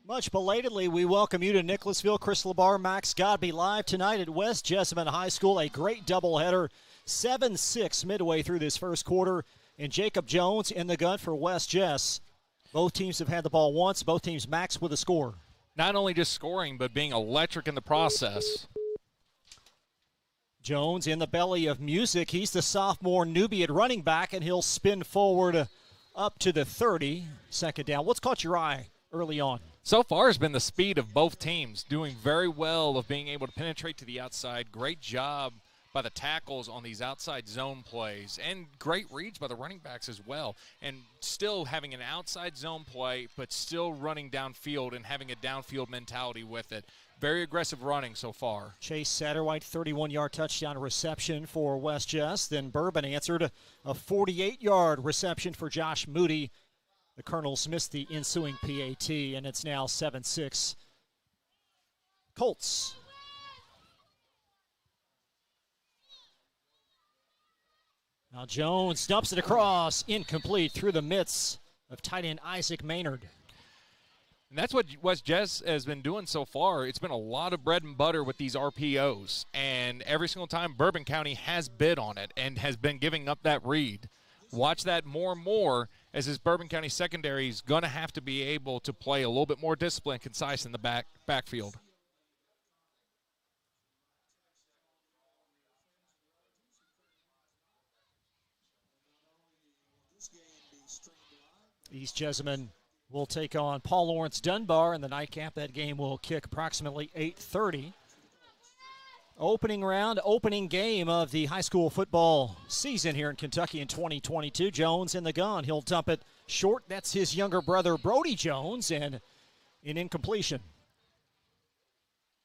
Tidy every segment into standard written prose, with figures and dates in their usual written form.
Much belatedly, we welcome you to Nicholasville. Chris Labar, Max Godby live tonight at West Jessamine High School. A great doubleheader, 7-6 midway through this first quarter. And Jacob Jones in the gun for West Jess. Both teams have had the ball once. Both teams max with a score. Not only just scoring, but being electric in the process. Jones in the belly of music. He's the sophomore newbie at running back, and he'll spin forward up to the 30. Second down. What's caught your eye early on? So far has been the speed of both teams, doing very well of being able to penetrate to the outside. Great job by the tackles on these outside zone plays, and great reads by the running backs as well. And still having an outside zone play, but still running downfield and having a downfield mentality with it. Very aggressive running so far. Chase Satterwhite, 31-yard touchdown reception for West Jess. Then Bourbon answered a 48-yard reception for Josh Moody. The Colonels missed the ensuing PAT, and it's now 7-6 Colts. Now Jones dumps it across, incomplete through the midst of tight end Isaac Maynard. And that's what West Jess has been doing so far. It's been a lot of bread and butter with these RPOs, and every single time Bourbon County has bid on it and has been giving up that read. Watch that more and more as this Bourbon County secondary is going to have to be able to play a little bit more disciplined, concise in the backfield. East Jessamine will take on Paul Lawrence Dunbar in the nightcap. That game will kick approximately 8:30. Opening round, opening game of the high school football season here in Kentucky in 2022. Jones in the gun. He'll dump it short. That's his younger brother, Brody Jones, and an incompletion.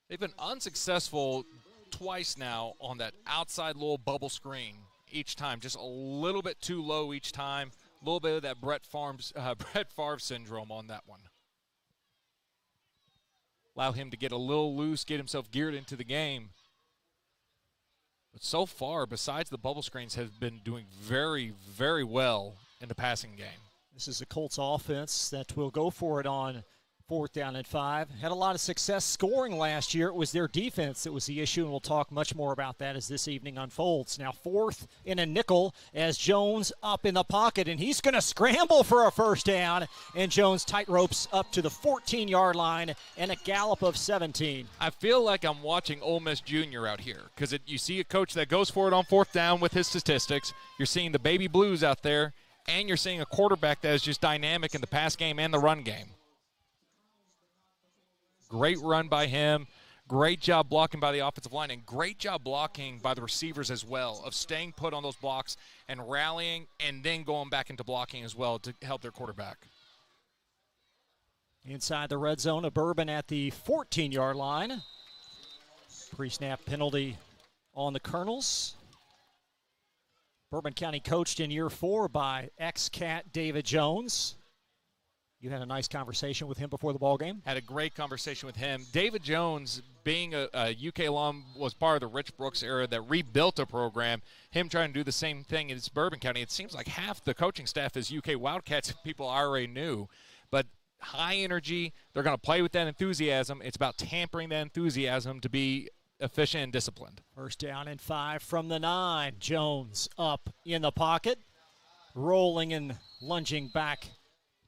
They've been unsuccessful twice now on that outside little bubble screen each time. Just a little bit too low each time. A little bit of that Brett Favre syndrome on that one. Allow him to get a little loose, get himself geared into the game. But so far, besides the bubble screens, have been doing very, very well in the passing game. This is a Colts offense that will go for it on 4th down and 5. Had a lot of success scoring last year. It was their defense that was the issue, and we'll talk much more about that as this evening unfolds. Now 4th in a nickel as Jones up in the pocket, and he's going to scramble for a first down, and Jones tight ropes up to the 14-yard line and a gallop of 17. I feel like I'm watching Ole Miss Junior out here because you see a coach that goes for it on 4th down with his statistics. You're seeing the baby blues out there, and you're seeing a quarterback that is just dynamic in the pass game and the run game. Great run by him. Great job blocking by the offensive line, and great job blocking by the receivers as well, of staying put on those blocks and rallying and then going back into blocking as well to help their quarterback. Inside the red zone of Bourbon at the 14-yard line. Pre-snap penalty on the Colonels. Bourbon County coached in year 4 by ex-Cat David Jones. You had a nice conversation with him before the ball game? Had a great conversation with him. David Jones, being a UK alum, was part of the Rich Brooks era that rebuilt a program. Him trying to do the same thing in Bourbon County. It seems like half the coaching staff is UK Wildcats people I already knew. But high energy, they're going to play with that enthusiasm. It's about tampering that enthusiasm to be efficient and disciplined. First down and 5 from the 9. Jones up in the pocket, rolling and lunging back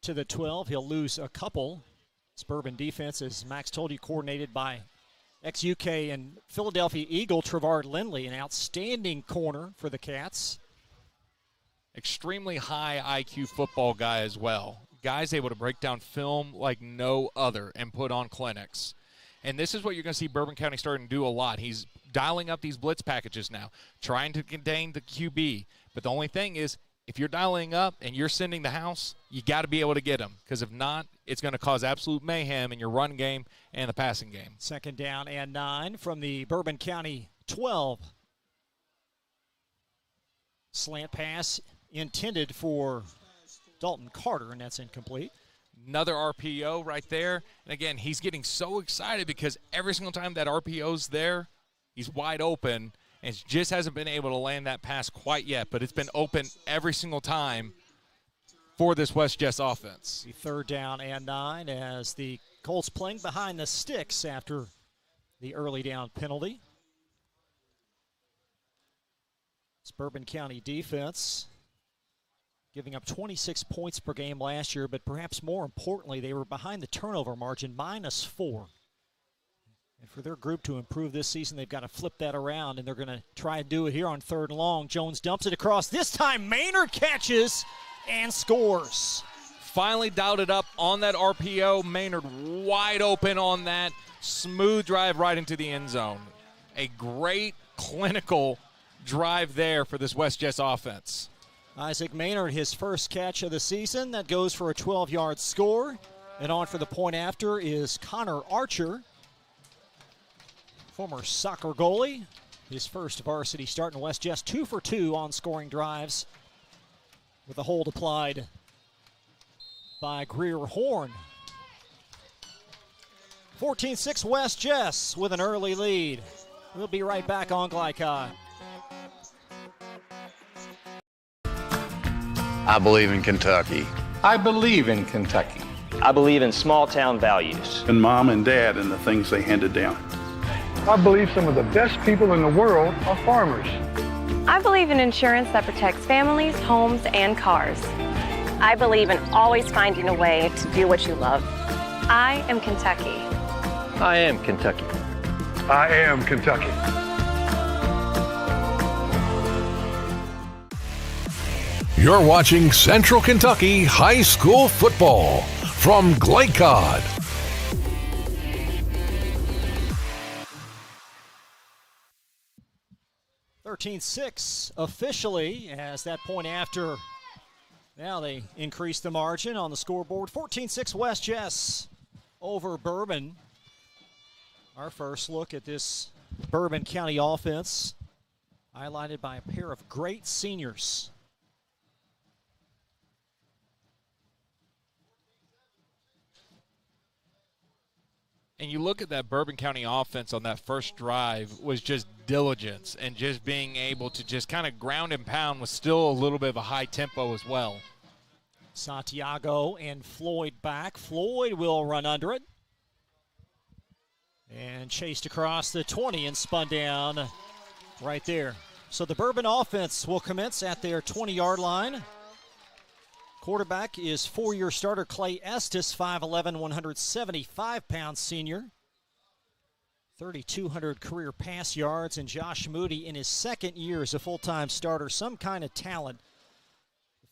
to the 12. He'll lose a couple. This Bourbon defense, as Max told you, coordinated by ex-UK and Philadelphia Eagle Trevard Lindley, an outstanding corner for the Cats. Extremely high IQ football guy as well. Guy's able to break down film like no other and put on clinics. And this is what you're going to see Bourbon County starting to do a lot. He's dialing up these blitz packages now, trying to contain the QB. But the only thing is, if you're dialing up and you're sending the house, you got to be able to get them, because if not, it's going to cause absolute mayhem in your run game and the passing game. Second down and 9 from the Bourbon County 12. Slant pass intended for Dalton Carter, and that's incomplete. Another RPO right there. And again, he's getting so excited because every single time that RPO's there, he's wide open. And just hasn't been able to land that pass quite yet, but it's been open every single time for this West Jess offense. The 3rd down and 9 as the Colts playing behind the sticks after the early down penalty. It's Bourbon County defense giving up 26 points per game last year, but perhaps more importantly, they were behind the turnover margin, -4. And for their group to improve this season, they've got to flip that around, and they're going to try and do it here on 3rd and long. Jones dumps it across. This time, Maynard catches and scores. Finally dialed it up on that RPO. Maynard wide open on that. Smooth drive right into the end zone. A great clinical drive there for this West Jess offense. Isaac Maynard, his first catch of the season. That goes for a 12-yard score. And on for the point after is Connor Archer, former soccer goalie. His first varsity start in West Jess, 2 for 2 on scoring drives with a hold applied by Greer Horn. 14-6 West Jess with an early lead. We'll be right back on Glycod. I believe in Kentucky. I believe in Kentucky. I believe in small town values. And mom and dad and the things they handed down. I believe some of the best people in the world are farmers. I believe in insurance that protects families, homes, and cars. I believe in always finding a way to do what you love. I am Kentucky. I am Kentucky. I am Kentucky. You're watching Central Kentucky High School Football from Glycod. (13-6) officially as that point after. Now they increase the margin on the scoreboard. 14-6 West Jess over Bourbon. Our first look at this Bourbon County offense, highlighted by a pair of great seniors. And you look at that Bourbon County offense on that first drive was just diligence and just being able to just kind of ground and pound with still a little bit of a high tempo as well. Santiago and Floyd back. Floyd will run under it. And chased across the 20 and spun down right there. So the Bourbon offense will commence at their 20-yard line. Quarterback is 4-year starter Clay Estes, 5'11", 175-pound senior. 3,200 career pass yards, and Josh Moody in his second year as a full-time starter. Some kind of talent.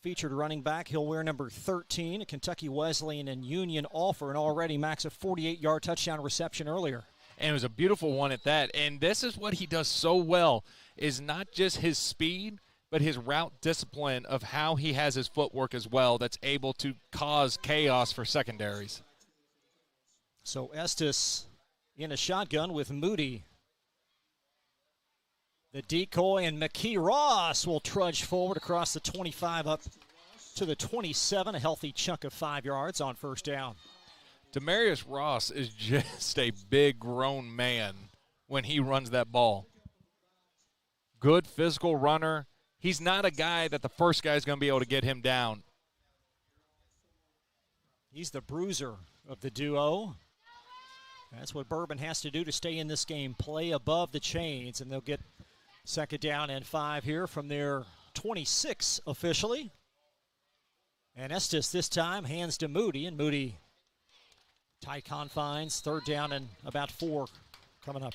Featured running back, he'll wear number 13. A Kentucky Wesleyan and Union offer, and already max a 48-yard touchdown reception earlier. And it was a beautiful one at that. And this is what he does so well, is not just his speed, but his route discipline of how he has his footwork as well that's able to cause chaos for secondaries. So Estes in a shotgun with Moody. The decoy, and McKee Ross will trudge forward across the 25 up to the 27, a healthy chunk of 5 yards on first down. Demarius Ross is just a big grown man when he runs that ball. Good physical runner. He's not a guy that the first guy is going to be able to get him down. He's the bruiser of the duo. That's what Bourbon has to do to stay in this game. Play above the chains, and they'll get second down and 5 here from their 26 officially. And Estes this time hands to Moody, and Moody tight confines. Third down and about 4 coming up.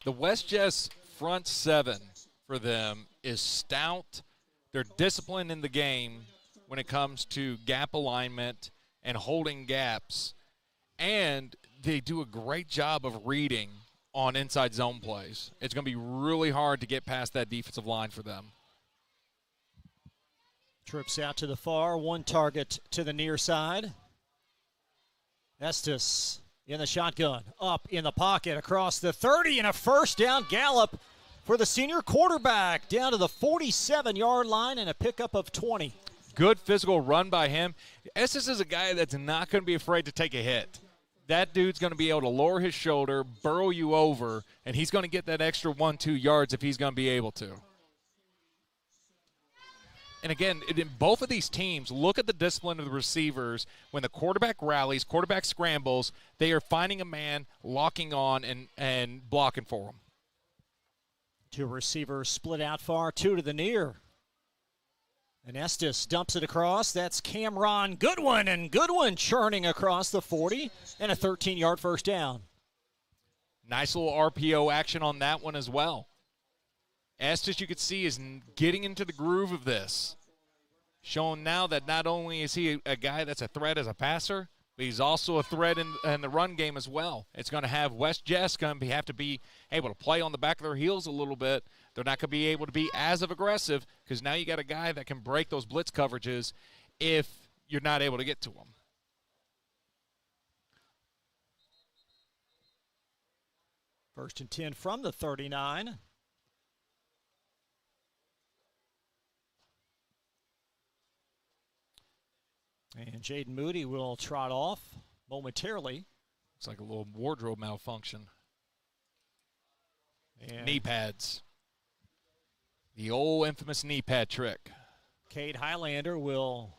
The West Jess front 7 for them is stout. They're disciplined in the game when it comes to gap alignment and holding gaps. And they do a great job of reading on inside zone plays. It's going to be really hard to get past that defensive line for them. Trips out to the far, one target to the near side. Estes in the shotgun, up in the pocket, across the 30, and a first down gallop for the senior quarterback down to the 47-yard line and a pickup of 20. Good physical run by him. Estes is a guy that's not going to be afraid to take a hit. That dude's going to be able to lower his shoulder, burrow you over, and he's going to get that extra 1-2 yards if he's going to be able to. And again, in both of these teams, look at the discipline of the receivers. When the quarterback rallies, quarterback scrambles, they are finding a man, locking on, and blocking for him. 2 receivers split out far, 2 to the near. And Estes dumps it across. That's Cameron Goodwin, and Goodwin churning across the 40, and a 13-yard first down. Nice little RPO action on that one as well. Estes, you could see, is getting into the groove of this. Showing now that not only is he a guy that's a threat as a passer, but he's also a threat in the run game as well. It's going to have West Jess going to have to be able to play on the back of their heels a little bit. They're not going to be able to be as aggressive because now you got a guy that can break those blitz coverages if you're not able to get to him. First and 10 from the 39. And Jaden Moody will trot off momentarily. It's like a little wardrobe malfunction. And knee pads. The old infamous knee pad trick. Cade Highlander will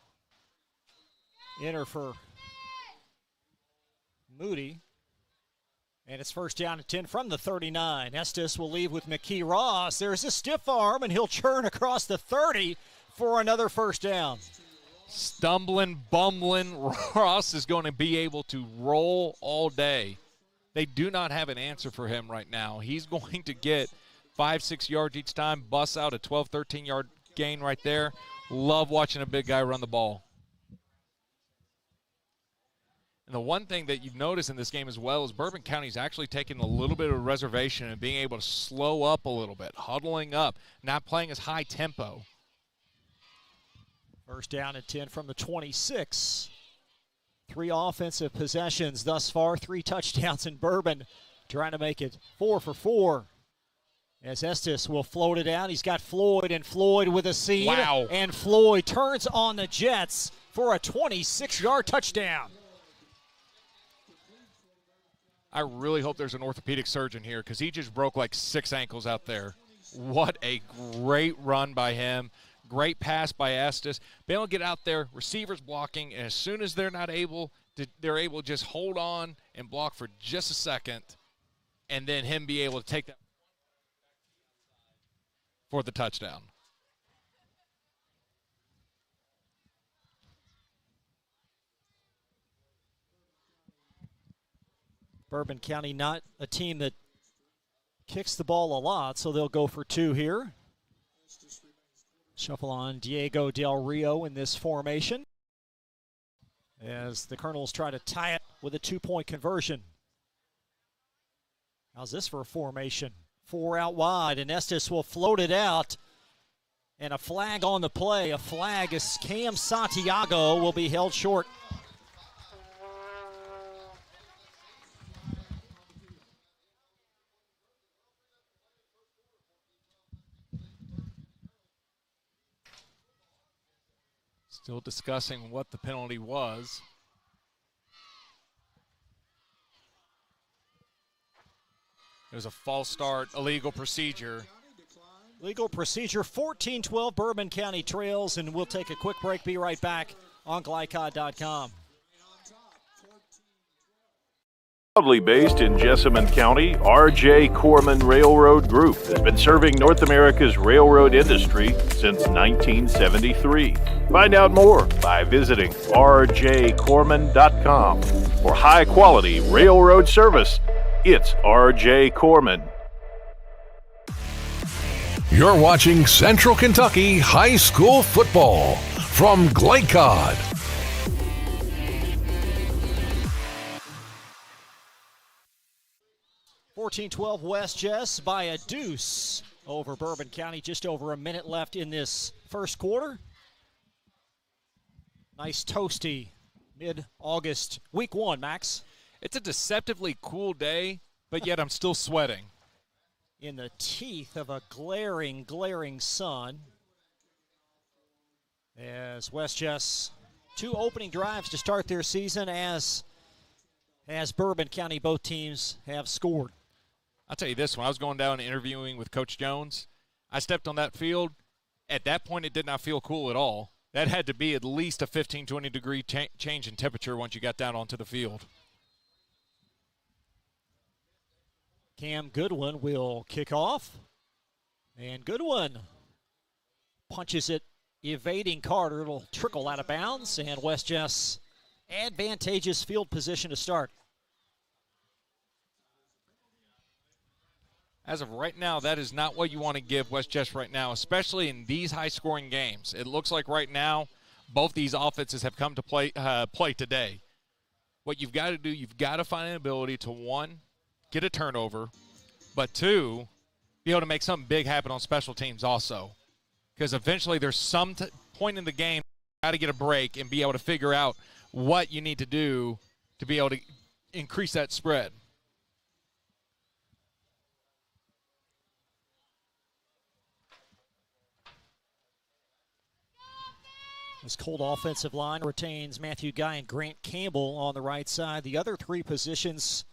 enter for Moody. And it's first down and 10 from the 39. Estes will leave with McKee Ross. There's a stiff arm, and he'll churn across the 30 for another first down. Stumbling, bumbling, Ross is going to be able to roll all day. They do not have an answer for him right now. He's going to get 5-6 yards each time, bust out a 12, 13-yard gain right there. Love watching a big guy run the ball. And the one thing that you've noticed in this game as well is Bourbon County's actually taking a little bit of a reservation and being able to slow up a little bit, huddling up, not playing as high tempo. First down and 10 from the 26. 3 offensive possessions thus far, 3 touchdowns in Bourbon, trying to make it 4 for 4. As Estes will float it out. He's got Floyd, and Floyd with a seed. Wow. And Floyd turns on the Jets for a 26-yard touchdown. I really hope there's an orthopedic surgeon here because he just broke like 6 ankles out there. What a great run by him. Great pass by Estes. Being able to get out there, receivers blocking, and as soon as they're able to just hold on and block for just a second, and then him be able to take that for the touchdown. Bourbon County not a team that kicks the ball a lot, so they'll go for 2 here. Shuffle on Diego Del Rio in this formation as the Colonels try to tie it with a 2-point conversion. How's this for a formation? 4 out wide, and Estes will float it out. And a flag on the play. A flag as Cam Santiago will be held short. Still discussing what the penalty was. It was a false start, illegal procedure. Legal procedure, 14-12, Bourbon County trails, and we'll take a quick break. Be right back on glycod.com. Proudly based in Jessamine County, R.J. Corman Railroad Group has been serving North America's railroad industry since 1973. Find out more by visiting rjcorman.com. For high-quality railroad service, it's R.J. Corman. You're watching Central Kentucky High School Football from Glycod. 14-12 West Jess by a deuce over Bourbon County. Just over a minute left in this first quarter. Nice toasty mid-August week 1, Max. It's a deceptively cool day, but yet I'm still sweating. In the teeth of a glaring, glaring sun. As West Jess, 2 opening drives to start their season as Bourbon County, both teams have scored. I'll tell you this, when I was going down and interviewing with Coach Jones, I stepped on that field, at that point it did not feel cool at all. That had to be at least a 15, 20-degree change in temperature once you got down onto the field. Cam Goodwin will kick off. And Goodwin punches it, evading Carter. It'll trickle out of bounds, and West Jess advantageous field position to start. As of right now, that is not what you want to give West Jess right now, especially in these high-scoring games. It looks like right now both these offenses have come to play today. What you've got to do, you've got to find an ability to, one, get a turnover, but two, be able to make something big happen on special teams also. Because eventually there's some point in the game you got to get a break and be able to figure out what you need to do to be able to increase that spread. This Colt offensive line retains Matthew Guy and Grant Campbell on the right side. The other three positions,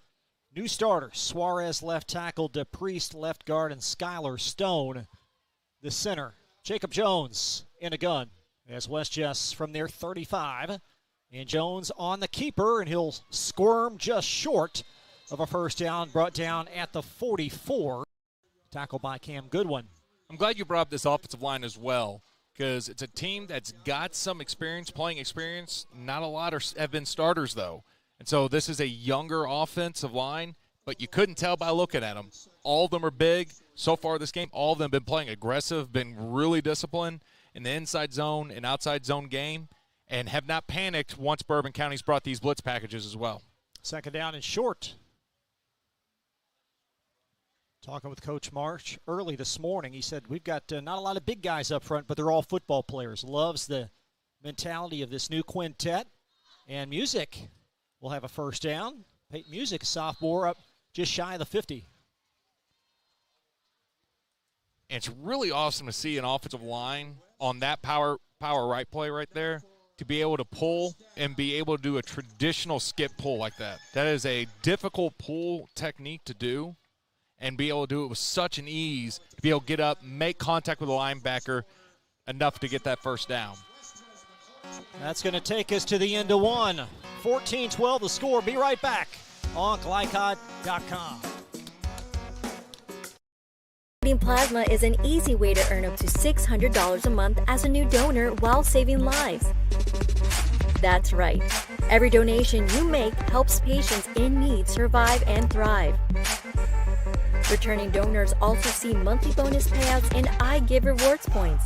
new starters: Suarez left tackle, DePriest left guard, and Skylar Stone the center. Jacob Jones in a gun as West Jess from their 35. And Jones on the keeper, and he'll squirm just short of a first down, brought down at the 44. Tackled by Cam Goodwin. I'm glad you brought up this offensive line as well, because it's a team that's got some experience, playing experience. Not a lot have been starters, though. And so this is a younger offensive line, but you couldn't tell by looking at them. All of them are big. So far this game, all of them have been playing aggressive, been really disciplined in the inside zone and outside zone game, and have not panicked once Bourbon County's brought these blitz packages as well. Second down and short. Talking with Coach Marsh early this morning, he said we've got not a lot of big guys up front, but they're all football players. Loves the mentality of this new quintet. And Music will have a first down. Peyton Music, sophomore, up just shy of the 50. And it's really awesome to see an offensive line on that power right play right there to be able to pull and be able to do a traditional skip pull like that. That is a difficult pull technique to do, and be able to do it with such an ease to be able to get up, make contact with the linebacker enough to get that first down. That's going to take us to the end of one. 14-12 the score. Be right back on Glycod.com. Donating plasma is an easy way to earn up to $600 a month as a new donor while saving lives. That's right. Every donation you make helps patients in need survive and thrive. Returning donors also see monthly bonus payouts and I Give rewards points.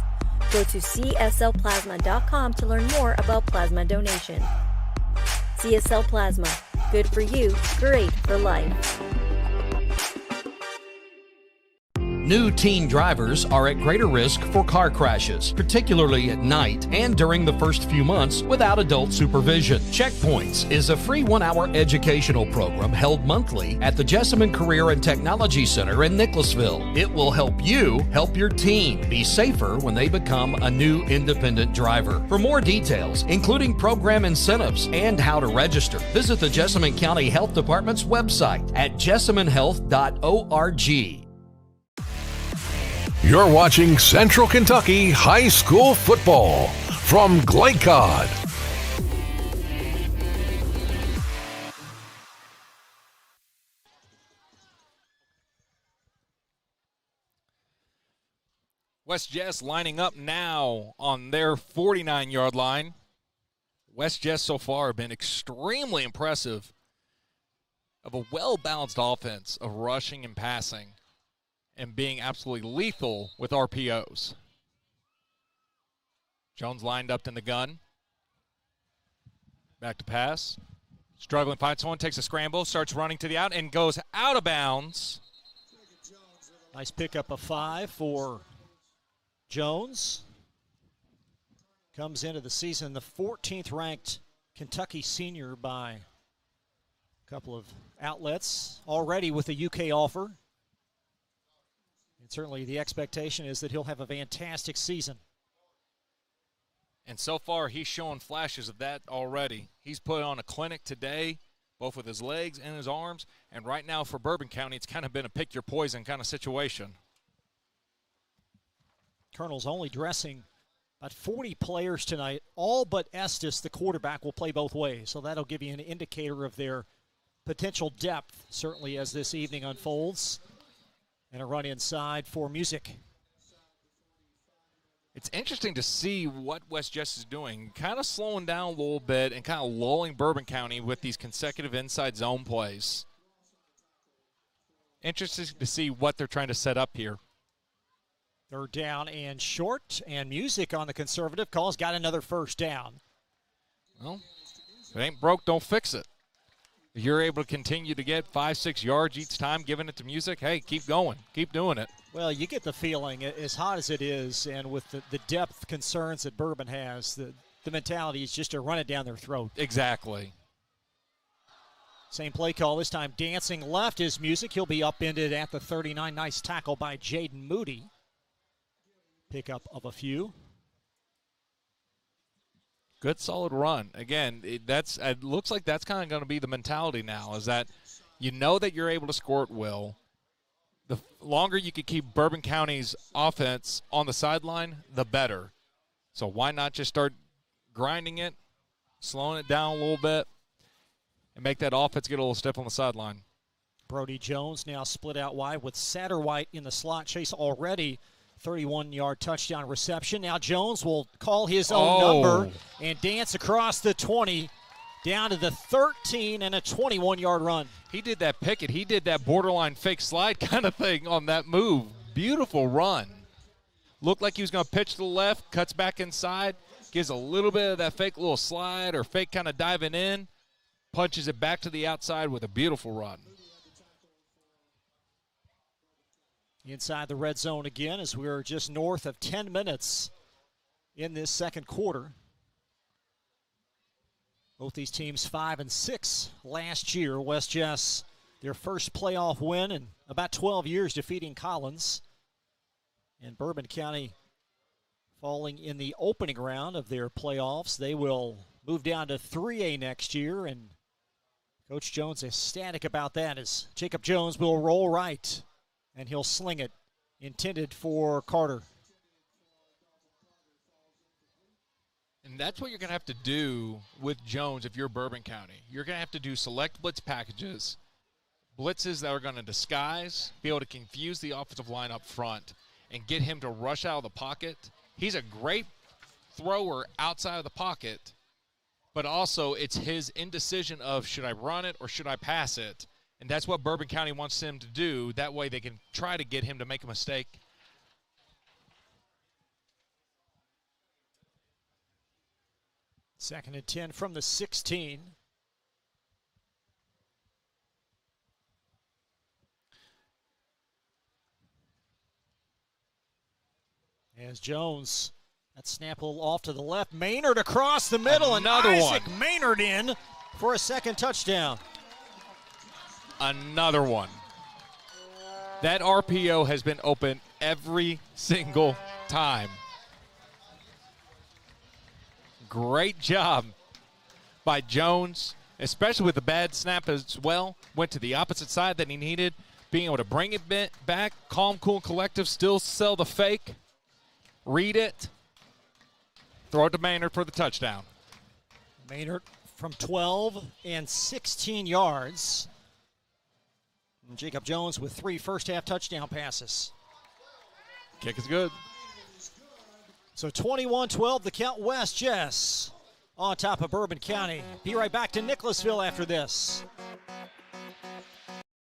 Go to cslplasma.com to learn more about plasma donation. CSL Plasma. Good for you, great for life. New teen drivers are at greater risk for car crashes, particularly at night and during the first few months without adult supervision. Checkpoints is a free 1-hour educational program held monthly at the Jessamine Career and Technology Center in Nicholasville. It will help you help your teen be safer when they become a new independent driver. For more details, including program incentives and how to register, visit the Jessamine County Health Department's website at jessaminehealth.org. You're watching Central Kentucky High School Football from Glycod. West Jess lining up now on their 49-yard line. West Jess so far have been extremely impressive of a well-balanced offense of rushing and passing, and being absolutely lethal with RPOs. Jones lined up in the gun. Back to pass. Struggling, finds someone, takes a scramble, starts running to the out, and goes out of bounds. Nice pickup of 5 for Jones. Comes into the season the 14th ranked Kentucky senior by a couple of outlets, already with a UK offer. And certainly the expectation is that he'll have a fantastic season. And so far, he's showing flashes of that already. He's put on a clinic today, both with his legs and his arms. And right now for Bourbon County, it's kind of been a pick your poison kind of situation. Colonel's only dressing about 40 players tonight. All but Estes, the quarterback, will play both ways. So that'll give you an indicator of their potential depth, certainly as this evening unfolds. And a run inside for Music. It's interesting to see what West Jess is doing, kind of slowing down a little bit and kind of lulling Bourbon County with these consecutive inside zone plays. Interesting to see what they're trying to set up here. Third down and short, and Music on the conservative calls got another first down. Well, if it ain't broke, don't fix it. If you're able to continue to get 5-6 yards each time giving it to Music, hey, keep going. Keep doing it. Well, you get the feeling, as hot as it is, and with the depth concerns that Bourbon has, the mentality is just to run it down their throat. Exactly. Same play call, this time dancing left is Music. He'll be upended at the 39. Nice tackle by Jaden Moody. Pickup of a few. Good, solid run. Again, it looks like that's kind of going to be the mentality now, is that you know that you're able to score at will. The longer you can keep Bourbon County's offense on the sideline, the better. So why not just start grinding it, slowing it down a little bit, and make that offense get a little stiff on the sideline. Brody Jones now split out wide with Satterwhite in the slot. Chase already 31-yard touchdown reception. Now Jones will call his own number and dance across the 20 down to the 13 and a 21-yard run. He did that picket. He did that borderline fake slide kind of thing on that move. Beautiful run. Looked like he was going to pitch to the left, cuts back inside, gives a little bit of that fake little slide or fake kind of diving in, punches it back to the outside with a beautiful run. Inside the red zone again as we're just north of 10 minutes in this second quarter. Both these teams 5-6 last year. West Jess, their first playoff win in about 12 years, defeating Collins. And Bourbon County falling in the opening round of their playoffs. They will move down to 3A next year, and Coach Jones is ecstatic about that as Jacob Jones will roll right, and he'll sling it, intended for Carter. And that's what you're going to have to do with Jones if you're Bourbon County. You're going to have to do select blitz packages, blitzes that are going to disguise, be able to confuse the offensive line up front, and get him to rush out of the pocket. He's a great thrower outside of the pocket, but also it's his indecision of should I run it or should I pass it? And that's what Bourbon County wants him to do. That way they can try to get him to make a mistake. Second and 10 from the 16. As Jones, that snap a little off to the left. Maynard across the middle, Another and Isaac one. Maynard in for a second touchdown. Another one. That RPO has been open every single time. Great job by Jones, especially with the bad snap as well. Went to the opposite side that he needed, being able to bring it back, calm, cool, and collective, still sell the fake, read it, throw it to Maynard for the touchdown. Maynard from 12 and 16 yards. And Jacob Jones with 3 first-half touchdown passes. Kick is good. So 21-12, the count. West Jess on top of Bourbon County. Be right back to Nicholasville after this.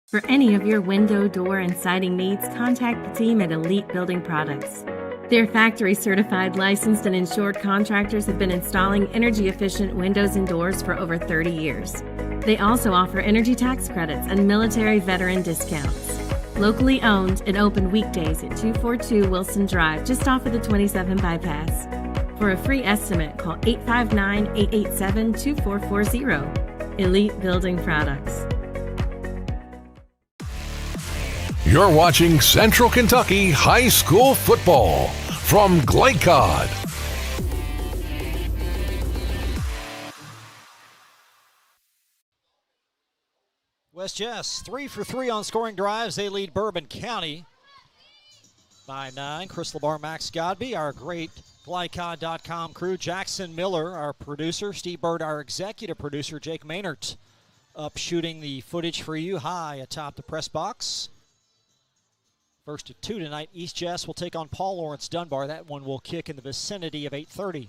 For any of your window, door, and siding needs, contact the team at Elite Building Products. Their factory-certified, licensed, and insured contractors have been installing energy-efficient windows and doors for over 30 years. They also offer energy tax credits and military veteran discounts. Locally owned and open weekdays at 242 Wilson Drive, just off of the 27 bypass. For a free estimate, call 859-887-2440. Elite Building Products. You're watching Central Kentucky High School Football from Glycod. West Jess, 3 for 3 on scoring drives. They lead Bourbon County by 9. Chris Labar, Max Godby, our great Glycon.com crew. Jackson Miller, our producer. Steve Bird, our executive producer. Jake Maynard up shooting the footage for you high atop the press box. First at 2 tonight, East Jess will take on Paul Lawrence Dunbar. That one will kick in the vicinity of 8:30.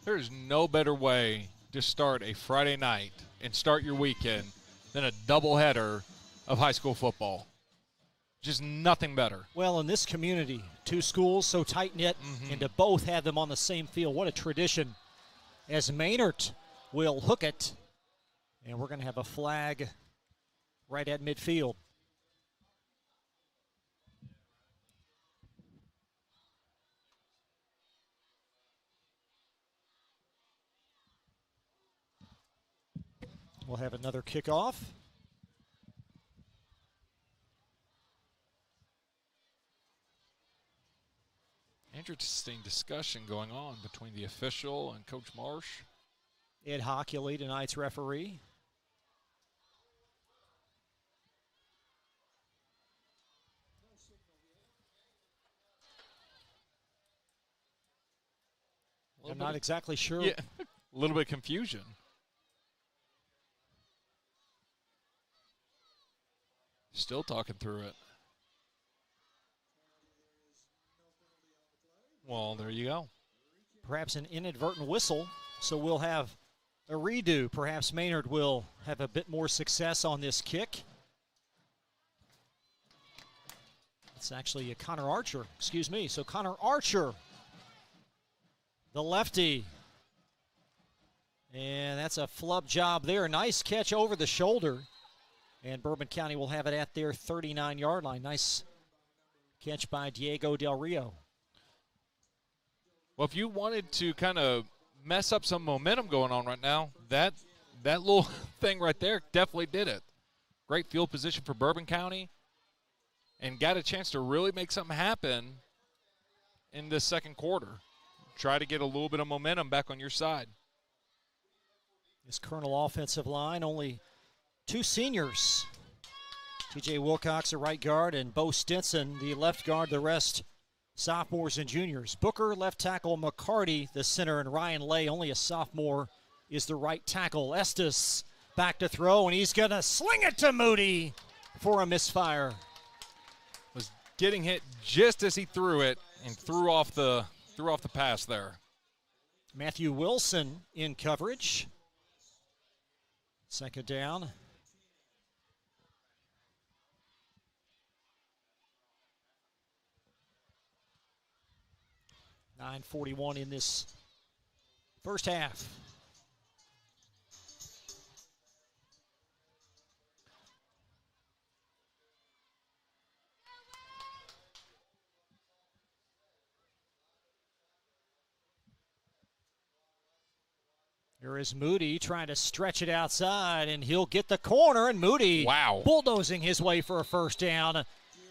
There's no better way to start a Friday night and start your weekend than a doubleheader of high school football. Just nothing better. Well, in this community, 2 schools so tight-knit, and to both have them on the same field. What a tradition. As Maynard will hook it, and we're going to have a flag right at midfield. We'll have another kickoff. Interesting discussion going on between the official and Coach Marsh. Ed Hockley, tonight's referee. I'm not exactly sure. Yeah, a little bit of confusion. Still talking through it. Well, there you go. Perhaps an inadvertent whistle, so we'll have a redo. Perhaps Maynard will have a bit more success on this kick. It's actually a Connor Archer, excuse me. So Connor Archer, the lefty. And that's a flub job there. Nice catch over the shoulder. And Bourbon County will have it at their 39-yard line. Nice catch by Diego Del Rio. Well, if you wanted to kind of mess up some momentum going on right now, that little thing right there definitely did it. Great field position for Bourbon County and got a chance to really make something happen in this second quarter. Try to get a little bit of momentum back on your side. This Colonel offensive line, only 2 seniors. TJ Wilcox, the right guard, and Bo Stinson, the left guard. The rest, sophomores and juniors. Booker, left tackle. McCarty, the center, and Ryan Lay, only a sophomore, is the right tackle. Estes back to throw, and he's going to sling it to Moody for a misfire. Was getting hit just as he threw it and threw off the pass there. Matthew Wilson in coverage. Second down. .9:41 in this first half. Here is Moody trying to stretch it outside, and he'll get the corner, and Moody bulldozing his way for a first down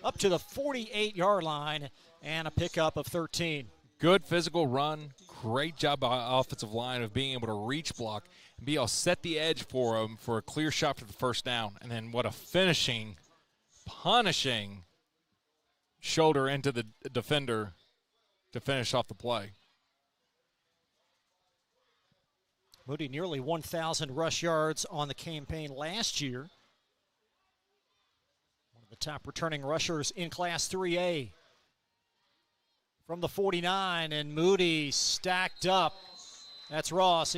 up to the 48-yard line and a pickup of 13. Good physical run. Great job by offensive line of being able to reach block and be able to set the edge for him for a clear shot for the first down. And then what a punishing shoulder into the defender to finish off the play. Moody nearly 1,000 rush yards on the campaign last year. One of the top returning rushers in Class 3A. From the 49, and Moody stacked up. That's Ross,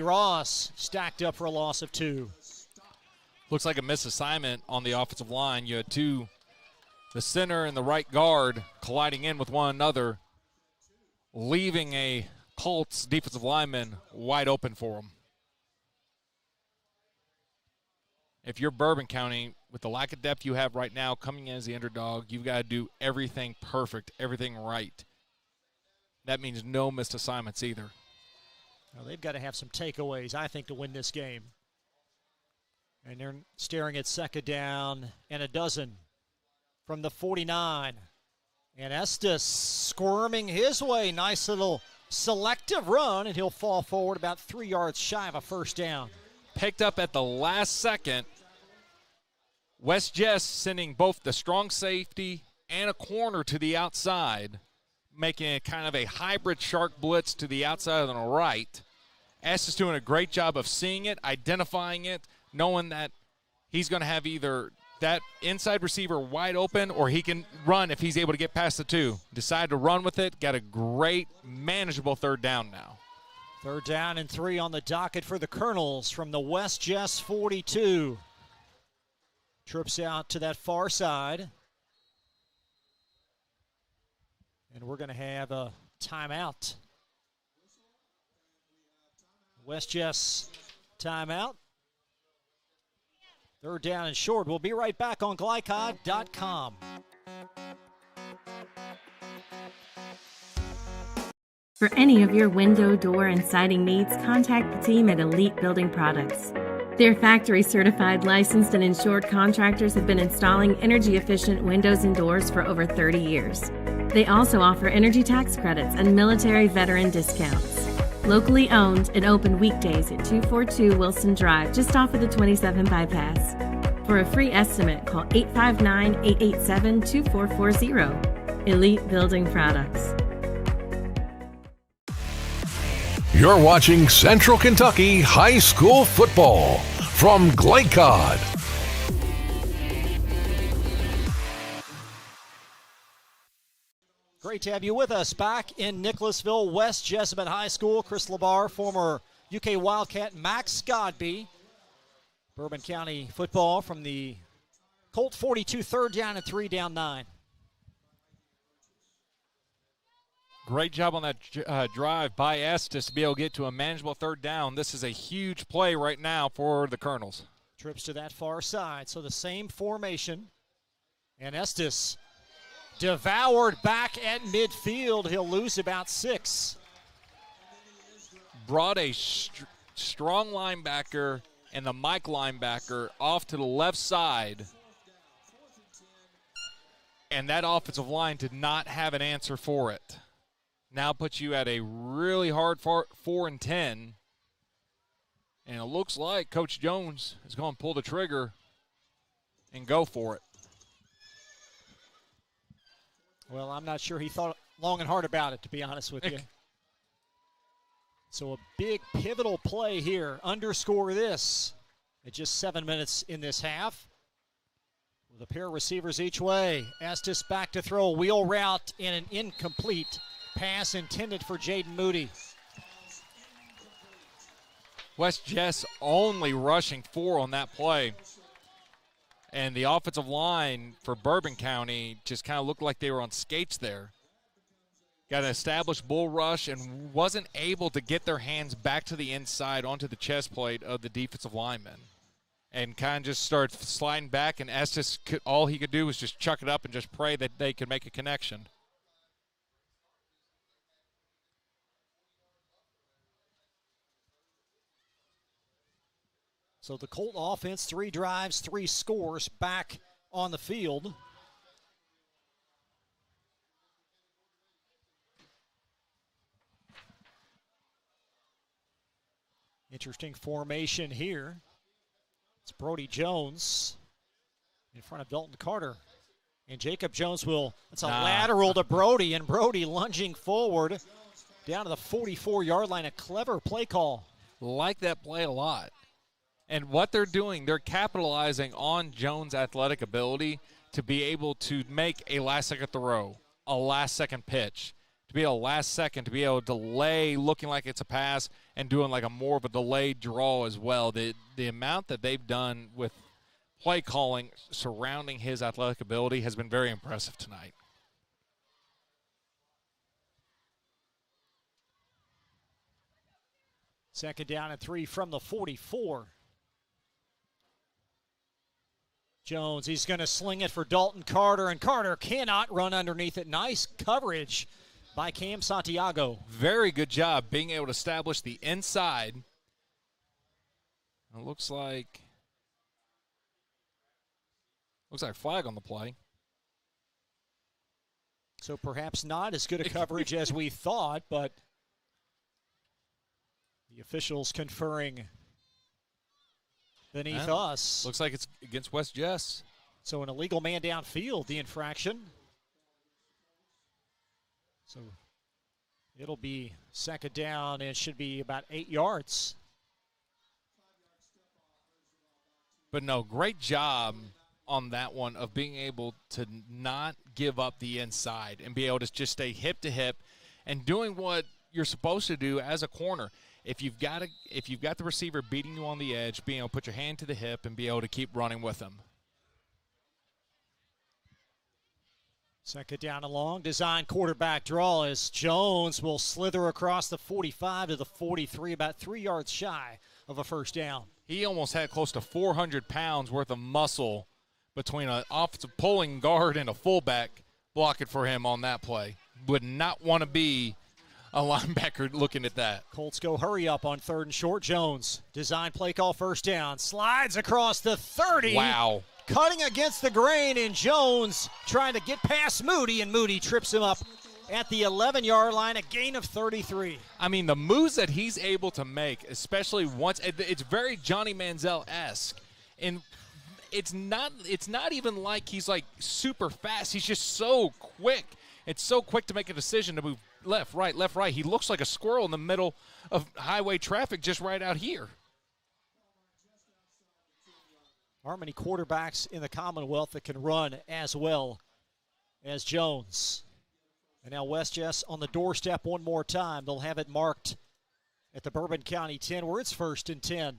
Ross stacked up for a loss of 2. Looks like a misassignment on the offensive line. You had the center and the right guard colliding in with one another, leaving a Colts defensive lineman wide open for him. If you're Bourbon County, with the lack of depth you have right now, coming in as the underdog, you've got to do everything perfect, everything right. That means no missed assignments either. Well, they've got to have some takeaways, I think, to win this game. And they're staring at second down and a dozen from the 49. And Estes squirming his way. Nice little selective run, and he'll fall forward about 3 yards shy of a first down. Picked up at the last second West Jess sending both the strong safety and a corner to the outside, making it kind of a hybrid shark blitz to the outside on the right. Estes doing a great job of seeing it, identifying it, knowing that he's going to have either that inside receiver wide open or he can run if he's able to get past the two. Decide to run with it. Got a great, manageable third down now. 3rd down and 3 on the docket for the Colonels from the West Jess 42. Trips out to that far side. And we're going to have a timeout. West Jess timeout. 3rd down and short. We'll be right back on Glycod.com. For any of your window, door, and siding needs, contact the team at Elite Building Products. Their factory-certified, licensed, and insured contractors have been installing energy-efficient windows and doors for over 30 years. They also offer energy tax credits and military veteran discounts. Locally owned and open weekdays at 242 Wilson Drive, just off of the 27 bypass. For a free estimate, call 859-887-2440. Elite Building Products. You're watching Central Kentucky High School Football from Glycod. Great to have you with us back in Nicholasville, West Jessamine High School. Chris Labar, former UK Wildcat, Max Godby. Bourbon County football from the Colt 42, 3rd down and 3 down 9. Great job on that drive by Estes to be able to get to a manageable 3rd down. This is a huge play right now for the Colonels. Trips to that far side, so the same formation. And Estes devoured back at midfield. He'll lose about 6. Brought a strong linebacker and the Mike linebacker off to the left side. And that offensive line did not have an answer for it. Now puts you at a really hard 4 and 10. And it looks like Coach Jones is going to pull the trigger and go for it. Well, I'm not sure he thought long and hard about it, to be honest with you. So a big pivotal play here. Underscore this at just 7 minutes in this half. With a pair of receivers each way. Estes back to throw. Wheel route and an incomplete pass intended for Jaden Moody. West Jess only rushing 4 on that play. And the offensive line for Bourbon County just kind of looked like they were on skates there. Got an established bull rush and wasn't able to get their hands back to the inside onto the chest plate of the defensive lineman. And kind of just started sliding back, and Estes, all he could do was just chuck it up and just pray that they could make a connection. So the Colt offense, 3 drives, 3 scores back on the field. Interesting formation here. It's Brody Jones in front of Dalton Carter. And Jacob Jones it's a lateral to Brody, and Brody lunging forward down to the 44-yard line. A clever play call. Like that play a lot. And what they're doing, they're capitalizing on Jones' athletic ability to be able to make a last-second throw, a last-second pitch, to be able to be able to delay looking like it's a pass and doing like a more of a delayed draw as well. The amount that they've done with play calling surrounding his athletic ability has been very impressive tonight. Second down and 3 from the 44. Jones, he's going to sling it for Dalton Carter, and Carter cannot run underneath it. Nice coverage by Cam Santiago. Very good job being able to establish the inside. It looks like flag on the play. So perhaps not as good a coverage as we thought, but the officials conferring beneath us. Looks like it's against West Jess. So an illegal man downfield, the infraction. So it'll be second down and should be about 8 yards. But no, great job on that one of being able to not give up the inside and be able to just stay hip to hip and doing what you're supposed to do as a corner. If you've got the receiver beating you on the edge, being able to put your hand to the hip and be able to keep running with them. Second down and long, design quarterback draw as Jones will slither across the 45 to the 43, about 3 yards shy of a first down. He almost had close to 400 pounds worth of muscle between an offensive pulling guard and a fullback blocking for him on that play. Would not want to be a linebacker looking at that. Colts go hurry up on third and short. Jones, design play call, first down, slides across the 30. Wow. Cutting against the grain, and Jones trying to get past Moody, and Moody trips him up at the 11-yard line, a gain of 33. I mean, the moves that he's able to make, especially once, it's very Johnny Manziel-esque. And it's not even like he's like super fast. He's just so quick. It's so quick to make a decision to move left, right, left, right. He looks like a squirrel in the middle of highway traffic just right out here. Aren't many quarterbacks in the Commonwealth that can run as well as Jones. And now West Jess on the doorstep one more time. They'll have it marked at the Bourbon County 10 where it's 1st and 10.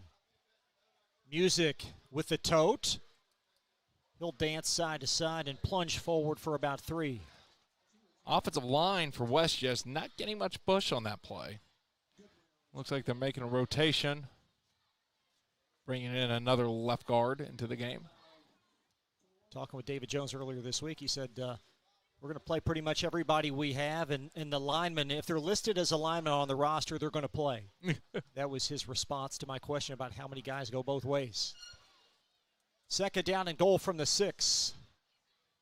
Music with the tote. He'll dance side to side and plunge forward for about 3. Offensive line for West Jess not getting much push on that play. Looks like they're making a rotation. Bringing in another left guard into the game. Talking with David Jones earlier this week, he said, we're going to play pretty much everybody we have, and the linemen, if they're listed as a lineman on the roster, they're going to play. That was his response to my question about how many guys go both ways. Second down and goal from the 6.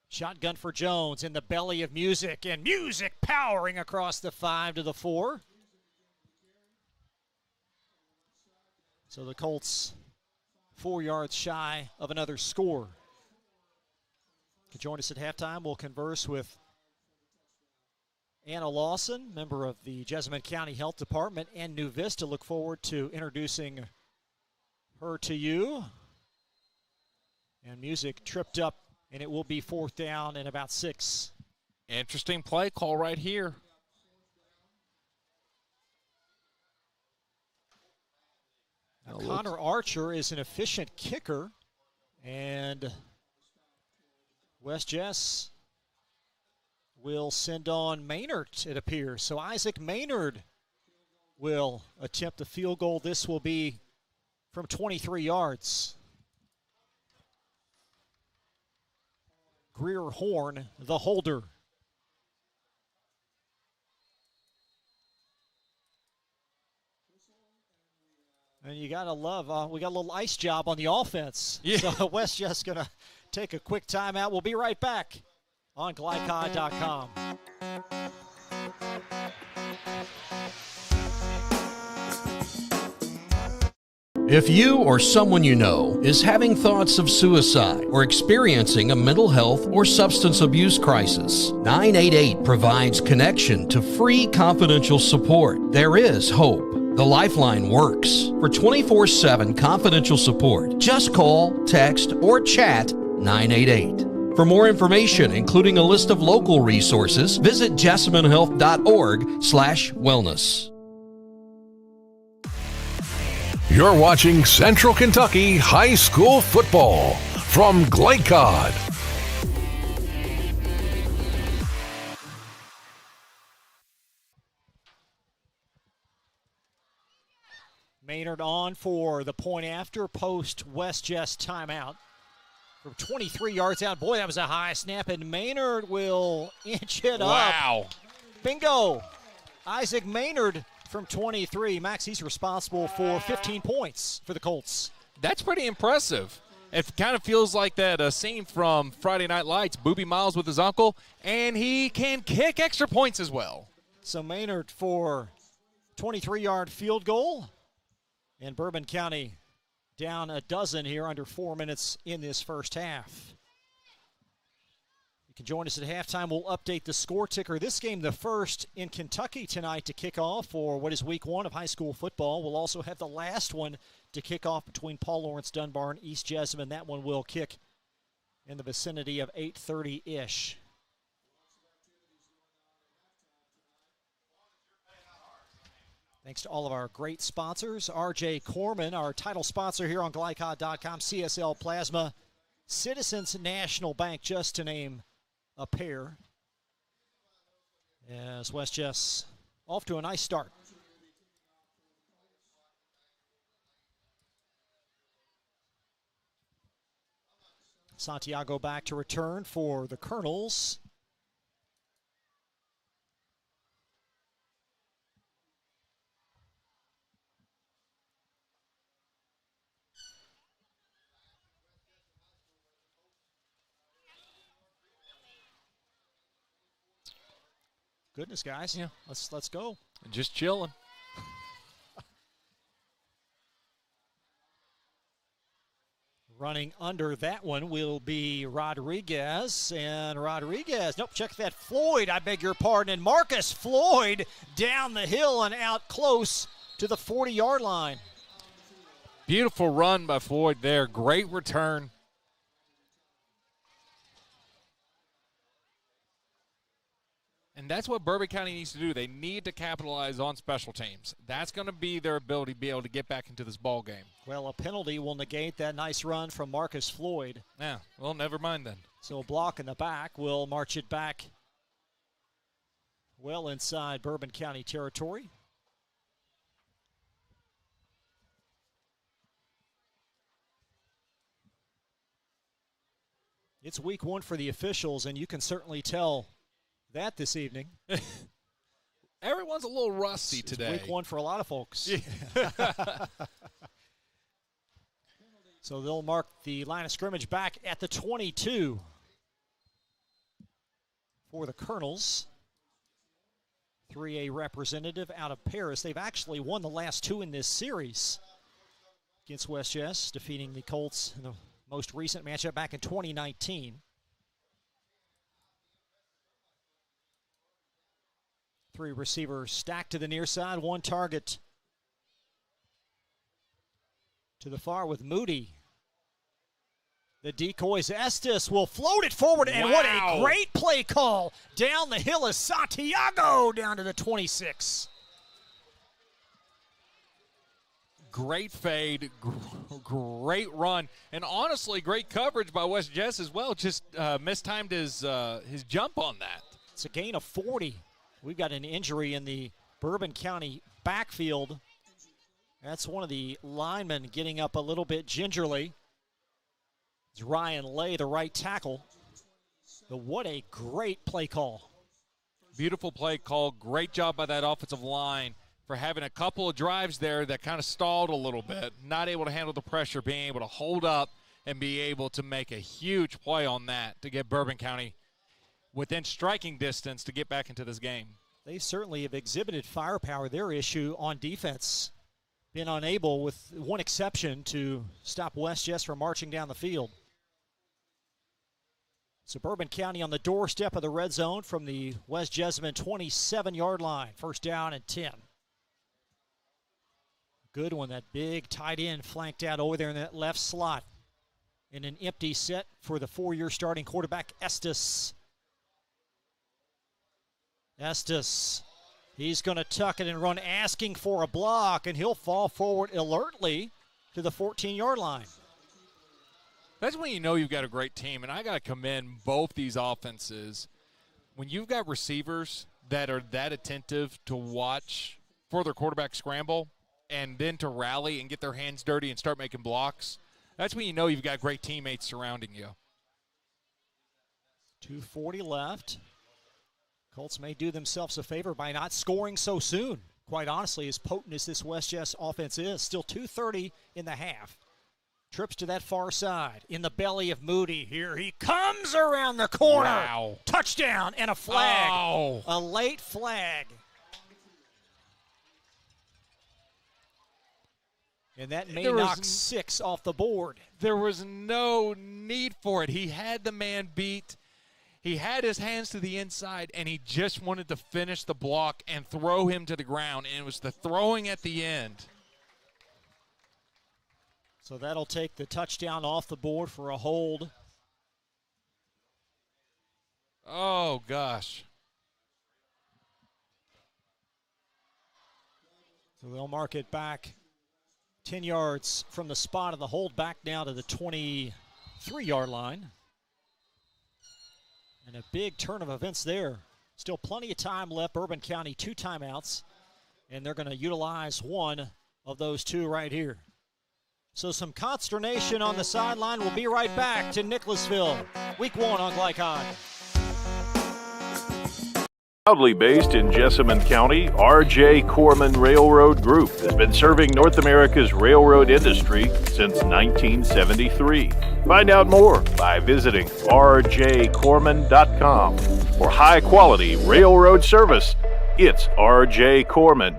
Shotgun for Jones in the belly of Music, and Music powering across the 5 to the 4. So the Colts 4 yards shy of another score. To join us at halftime, we'll converse with Anna Lawson, member of the Jessamine County Health Department and New Vista. Look forward to introducing her to you. And Music tripped up, and it will be 4th down and about 6. Interesting play call right here. Now, Connor Archer is an efficient kicker, and West Jess will send on Maynard, it appears. So Isaac Maynard will attempt the field goal. This will be from 23 yards. Greer Horn, the holder. And you got to love, we got a little ice job on the offense. Yeah. So West just going to take a quick timeout. We'll be right back on Glycod.com. If you or someone you know is having thoughts of suicide or experiencing a mental health or substance abuse crisis, 988 provides connection to free confidential support. There is hope. The Lifeline works. For 24/7 confidential support, just call, text, or chat 988. For more information, including a list of local resources, visit jessaminehealth.org/wellness. You're watching Central Kentucky High School Football from Glycod. Maynard on for the point after post West Jess timeout. From 23 yards out. Boy, that was a high snap, and Maynard will inch it up. Wow. Bingo. Isaac Maynard from 23. Max, he's responsible for 15 points for the Colts. That's pretty impressive. It kind of feels like that scene from Friday Night Lights, Boobie Miles with his uncle, and he can kick extra points as well. So Maynard for 23-yard field goal. And Bourbon County down a dozen here under 4 minutes in this first half. can join us at halftime. We'll update the score ticker. This game, the first in Kentucky tonight to kick off for what is week 1 of high school football. We'll also have the last one to kick off between Paul Lawrence Dunbar and East Jessamine. That one will kick in the vicinity of 8:30-ish. Thanks to all of our great sponsors. R.J. Corman, our title sponsor here on Glycod.com, CSL Plasma, Citizens National Bank, just to name a pair. As West Jess off to a nice start. Santiago back to return for the Colonels. Goodness, guys. Yeah, let's go. Just chilling. Running under that one will be Rodriguez. And Rodriguez, nope, check that. Floyd, I beg your pardon. And Marcus Floyd down the hill and out close to the 40-yard line. Beautiful run by Floyd there. Great return. And that's what Bourbon County needs to do. They need to capitalize on special teams. That's going to be their ability to be able to get back into this ball game. Well, a penalty will negate that nice run from Marcus Floyd. Yeah, well, never mind then. So a block in the back will march it back well inside Bourbon County territory. It's week 1 for the officials, and you can certainly tell that this evening. Everyone's a little rusty today. It's week 1 for a lot of folks. So they'll mark the line of scrimmage back at the 22 for the Colonels. 3A representative out of Paris. They've actually won the last 2 in this series against West Jess, defeating the Colts in the most recent matchup back in 2019. 3 receivers stacked to the near side. 1 target to the far with Moody. The decoys, Estes will float it forward, and what a great play call. Down the hill is Santiago down to the 26. Great fade, great run, and honestly, great coverage by West Jess as well. Just mistimed his jump on that. It's a gain of 40. We've got an injury in the Bourbon County backfield. That's one of the linemen getting up a little bit gingerly. It's Ryan Lay, the right tackle. But what a great play call. Beautiful play call. Great job by that offensive line for having a couple of drives there that kind of stalled a little bit. Not able to handle the pressure, being able to hold up and be able to make a huge play on that to get Bourbon County within striking distance to get back into this game. They certainly have exhibited firepower. Their issue on defense, been unable, with one exception, to stop West Jess from marching down the field. So Bourbon County on the doorstep of the red zone from the West Jessamine 27-yard line. 1st down and 10. Good one, that big tight end flanked out over there in that left slot. In an empty set for the 4-year starting quarterback, Estes. Estes, he's going to tuck it and run, asking for a block, and he'll fall forward alertly to the 14-yard line. That's when you know you've got a great team, and I got to commend both these offenses. When you've got receivers that are that attentive to watch for their quarterback scramble and then to rally and get their hands dirty and start making blocks, that's when you know you've got great teammates surrounding you. 2:40 left. Colts may do themselves a favor by not scoring so soon. Quite honestly, as potent as this West Jess offense is, still 2:30 in the half. Trips to that far side. In the belly of Moody. Here he comes around the corner. Wow. Touchdown and a flag. Oh. A late flag. And that may knock 6 off the board. There was no need for it. He had the man beat. He had his hands to the inside, and he just wanted to finish the block and throw him to the ground, and it was the throwing at the end. So that'll take the touchdown off the board for a hold. Oh, gosh. So they'll mark it back 10 yards from the spot of the hold, back now to the 23-yard line. And a big turn of events there. Still plenty of time left. Bourbon County 2 timeouts, and they're going to utilize one of those 2 right here. So some consternation on the sideline. We'll be right back to Nicholasville. Week 1 on Glycon. Proudly based in Jessamine County, R.J. Corman Railroad Group has been serving North America's railroad industry since 1973. Find out more by visiting rjcorman.com. For high-quality railroad service, it's R.J. Corman.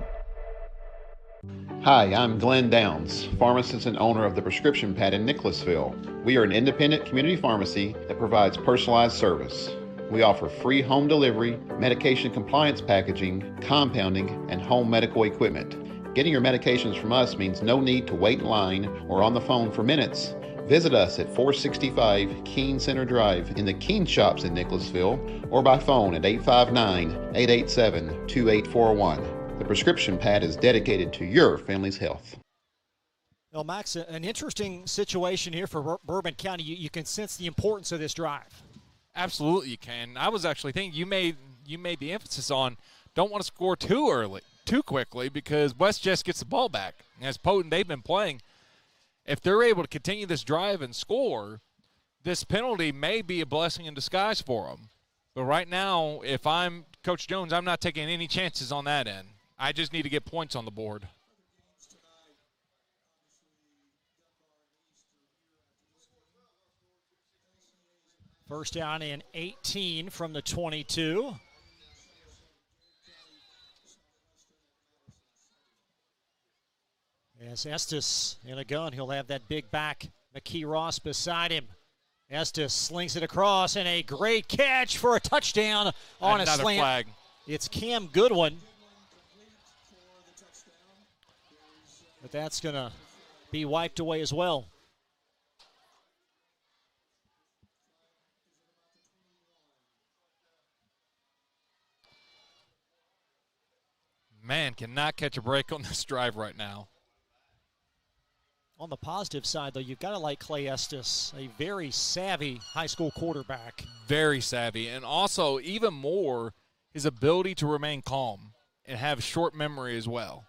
Hi, I'm Glenn Downs, pharmacist and owner of the Prescription Pad in Nicholasville. We are an independent community pharmacy that provides personalized service. We offer free home delivery, medication compliance packaging, compounding, and home medical equipment. Getting your medications from us means no need to wait in line or on the phone for minutes. Visit us at 465 Keene Center Drive in the Keene Shops in Nicholasville or by phone at 859-887-2841. The Prescription Pad is dedicated to your family's health. Well, Max, an interesting situation here for Bourbon County. You can sense the importance of this drive. Absolutely, you can. I was actually thinking you made the emphasis on don't want to score too quickly, because West just gets the ball back. As potent they've been playing, if they're able to continue this drive and score, this penalty may be a blessing in disguise for them. But right now, if I'm Coach Jones, I'm not taking any chances on that end. I just need to get points on the board. First down and 18 from the 22. As Estes in a gun, he'll have that big back, McKee Ross, beside him. Estes slings it across, and a great catch for a touchdown on Another a slant. Flag. It's Cam Goodwin. But that's going to be wiped away as well. Man, cannot catch a break on this drive right now. On the positive side, though, you've got to like Clay Estes, a very savvy high school quarterback. Very savvy. And also, even more, his ability to remain calm and have short memory as well.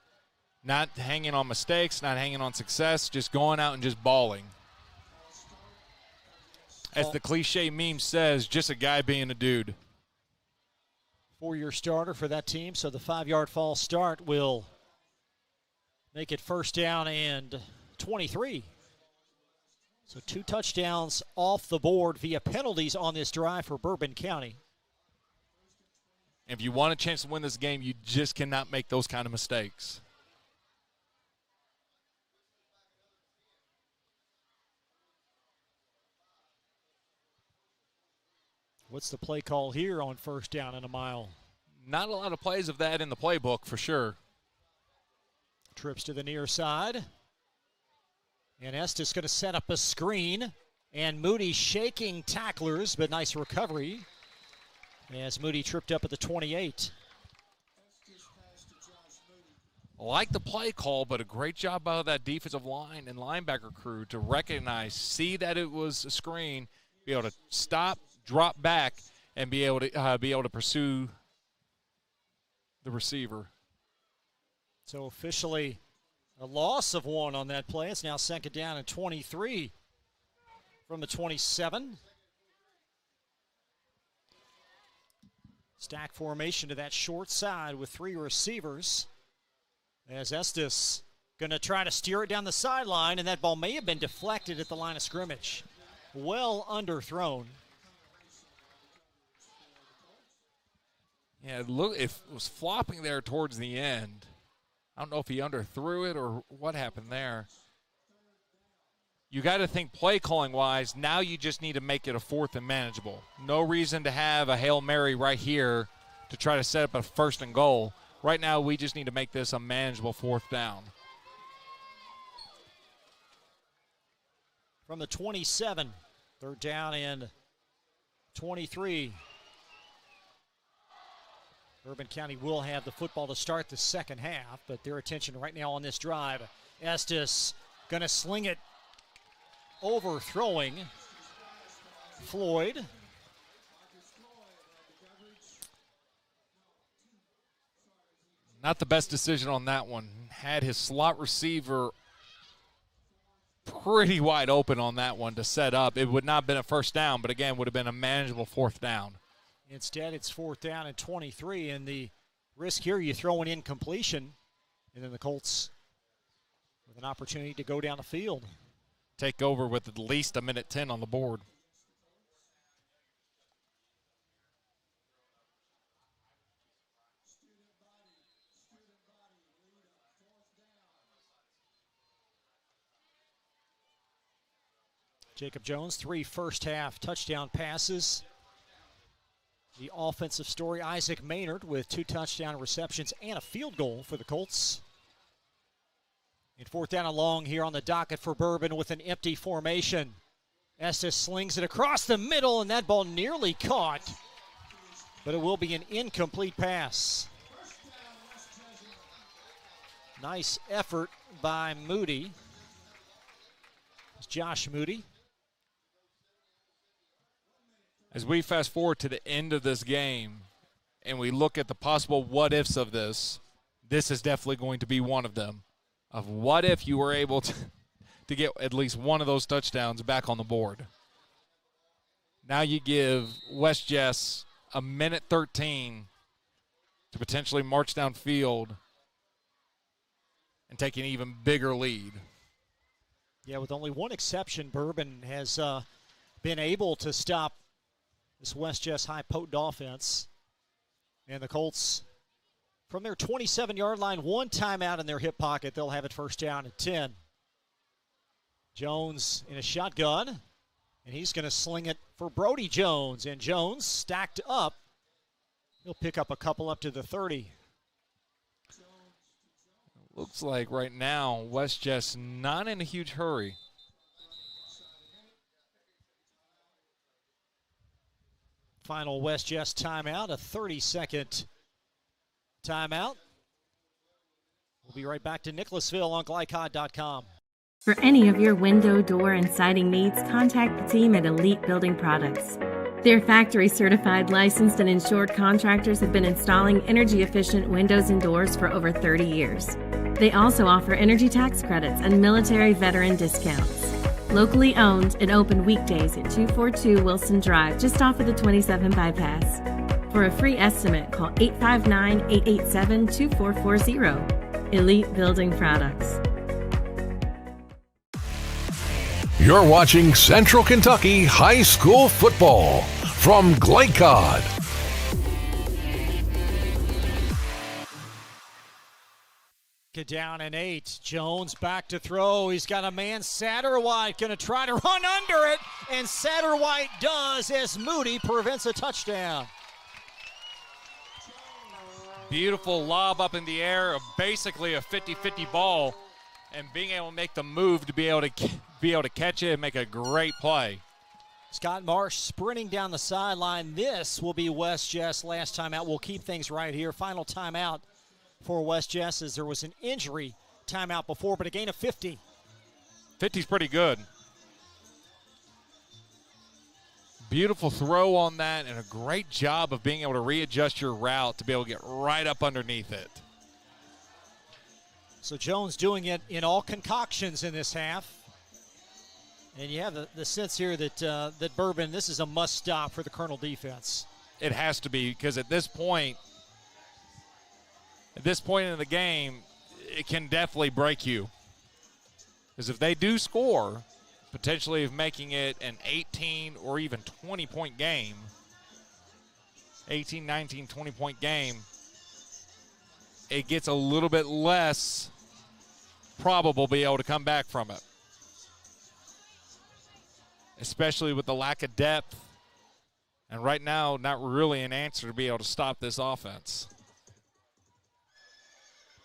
Not hanging on mistakes, not hanging on success, just going out and just balling. As the cliche meme says, just a guy being a dude. 4-year starter for that team, so the 5-yard false start will make it first down and 23. So 2 touchdowns off the board via penalties on this drive for Bourbon County. If you want a chance to win this game, you just cannot make those kind of mistakes. What's the play call here on first down and a mile? Not a lot of plays of that in the playbook for sure. Trips to the near side. And Estes going to set up a screen. And Moody shaking tacklers, but nice recovery as Moody tripped up at the 28. I like the play call, but a great job by that defensive line and linebacker crew to recognize, see that it was a screen, be able to stop, drop back, and be able to pursue the receiver. So officially a loss of 1 on that play. It's now second down and 23 from the 27. Stack formation to that short side with 3 receivers. As Estes going to try to steer it down the sideline, and that ball may have been deflected at the line of scrimmage. Well underthrown. Yeah, look, if it was flopping there towards the end. I don't know if he underthrew it or what happened there. You got to think play calling wise. Now you just need to make it a 4th and manageable. No reason to have a Hail Mary right here to try to set up a 1st and goal. Right now we just need to make this a manageable 4th down. From the 27, 3rd down and 23. Bourbon County will have the football to start the second half, but their attention right now on this drive. Estes going to sling it, overthrowing Floyd. Not the best decision on that one. Had his slot receiver pretty wide open on that one to set up. It would not have been a 1st down, but again, would have been a manageable 4th down. Instead, it's 4th down and 23, and the risk here, you throw an incompletion, and then the Colts with an opportunity to go down the field. Take over with at least a minute 10 on the board. Jacob Jones, 3 first-half touchdown passes. The offensive story, Isaac Maynard with 2 touchdown receptions and a field goal for the Colts. And 4th down and long here on the docket for Bourbon with an empty formation. Estes slings it across the middle, and that ball nearly caught, but it will be an incomplete pass. Nice effort by Moody. It's Josh Moody. As we fast forward to the end of this game and we look at the possible what-ifs of this, this is definitely going to be one of them. Of what if you were able to get at least one of those touchdowns back on the board. Now you give West Jess a minute 13 to potentially march downfield and take an even bigger lead. Yeah, with only one exception, Bourbon has been able to stop this West Jess high potent offense. And the Colts, from their 27-yard line, 1 timeout in their hip pocket. They'll have it 1st down and 10. Jones in a shotgun, and he's going to sling it for Brody Jones. And Jones stacked up. He'll pick up a couple up to the 30. Looks like right now West Jess not in a huge hurry. Final West Jess timeout, a 30-second timeout. We'll be right back to Nicholasville on glycod.com. For any of your window, door, and siding needs, contact the team at Elite Building Products. Their factory-certified, licensed, and insured contractors have been installing energy-efficient windows and doors for over 30 years. They also offer energy tax credits and military veteran discounts. Locally owned and open weekdays at 242 Wilson Drive, just off of the 27 bypass. For a free estimate, call 859-887-2440. Elite Building Products. You're watching Central Kentucky High School Football from Glycod. Down and 8. Jones back to throw. He's got a man, Satterwhite, going to try to run under it, and Satterwhite does as Moody prevents a touchdown. Beautiful lob up in the air, basically a 50-50 ball, and being able to make the move to be able to catch it and make a great play. Scott Marsh sprinting down the sideline. This will be West Jess last time out. We'll keep things right here. Final timeout for West Jess, as there was an injury timeout before, but a gain of 50. 50's pretty good. Beautiful throw on that, and a great job of being able to readjust your route to be able to get right up underneath it. So Jones doing it in all concoctions in this half. And you have the sense here that that Bourbon, this is a must stop for the Colonel defense. It has to be, because at this point in the game, it can definitely break you. Because if they do score, potentially of making it an 18 or even 20-point game, 18, 19, 20-point game, it gets a little bit less probable to be able to come back from it. especially with the lack of depth. And right now, not really an answer to be able to stop this offense.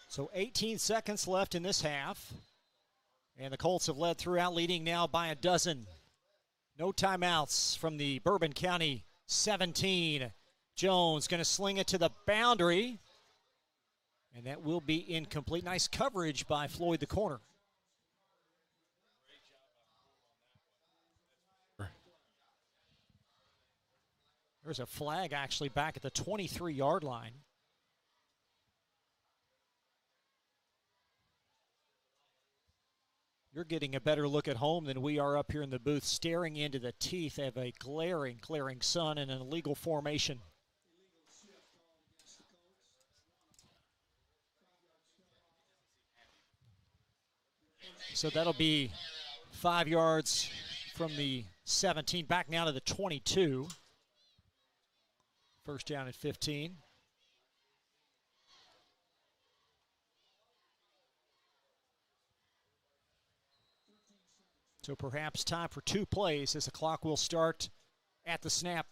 So 18 seconds left in this half. And the Colts have led throughout, leading now by a dozen. No timeouts from the Bourbon County 17. Jones going to sling it to the boundary. And that will be incomplete. Nice coverage by Floyd, the corner. There's a flag actually back at the 23-yard line. You're getting a better look at home than we are up here in the booth, staring into the teeth of a glaring sun and an illegal formation. So that'll be 5 yards from the 17, back now to the 22. First down at 15. So perhaps time for 2 plays as the clock will start at the snap.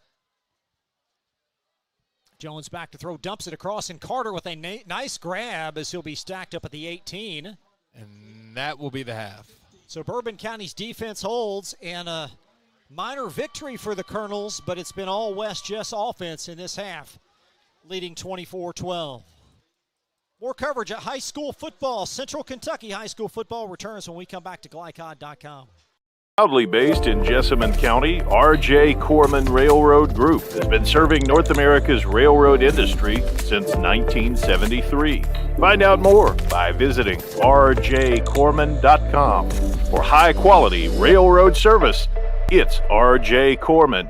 Jones back to throw, dumps it across, and Carter with a nice grab as he'll be stacked up at the 18. And that will be the half. So Bourbon County's defense holds, and a minor victory for the Colonels, but it's been all West Jess offense in this half, leading 24-12. More coverage at high school football. Central Kentucky high school football returns when we come back to glycod.com. Proudly based in Jessamine County, R.J. Corman Railroad Group has been serving North America's railroad industry since 1973. Find out more by visiting rjcorman.com. For high-quality railroad service, it's R.J. Corman.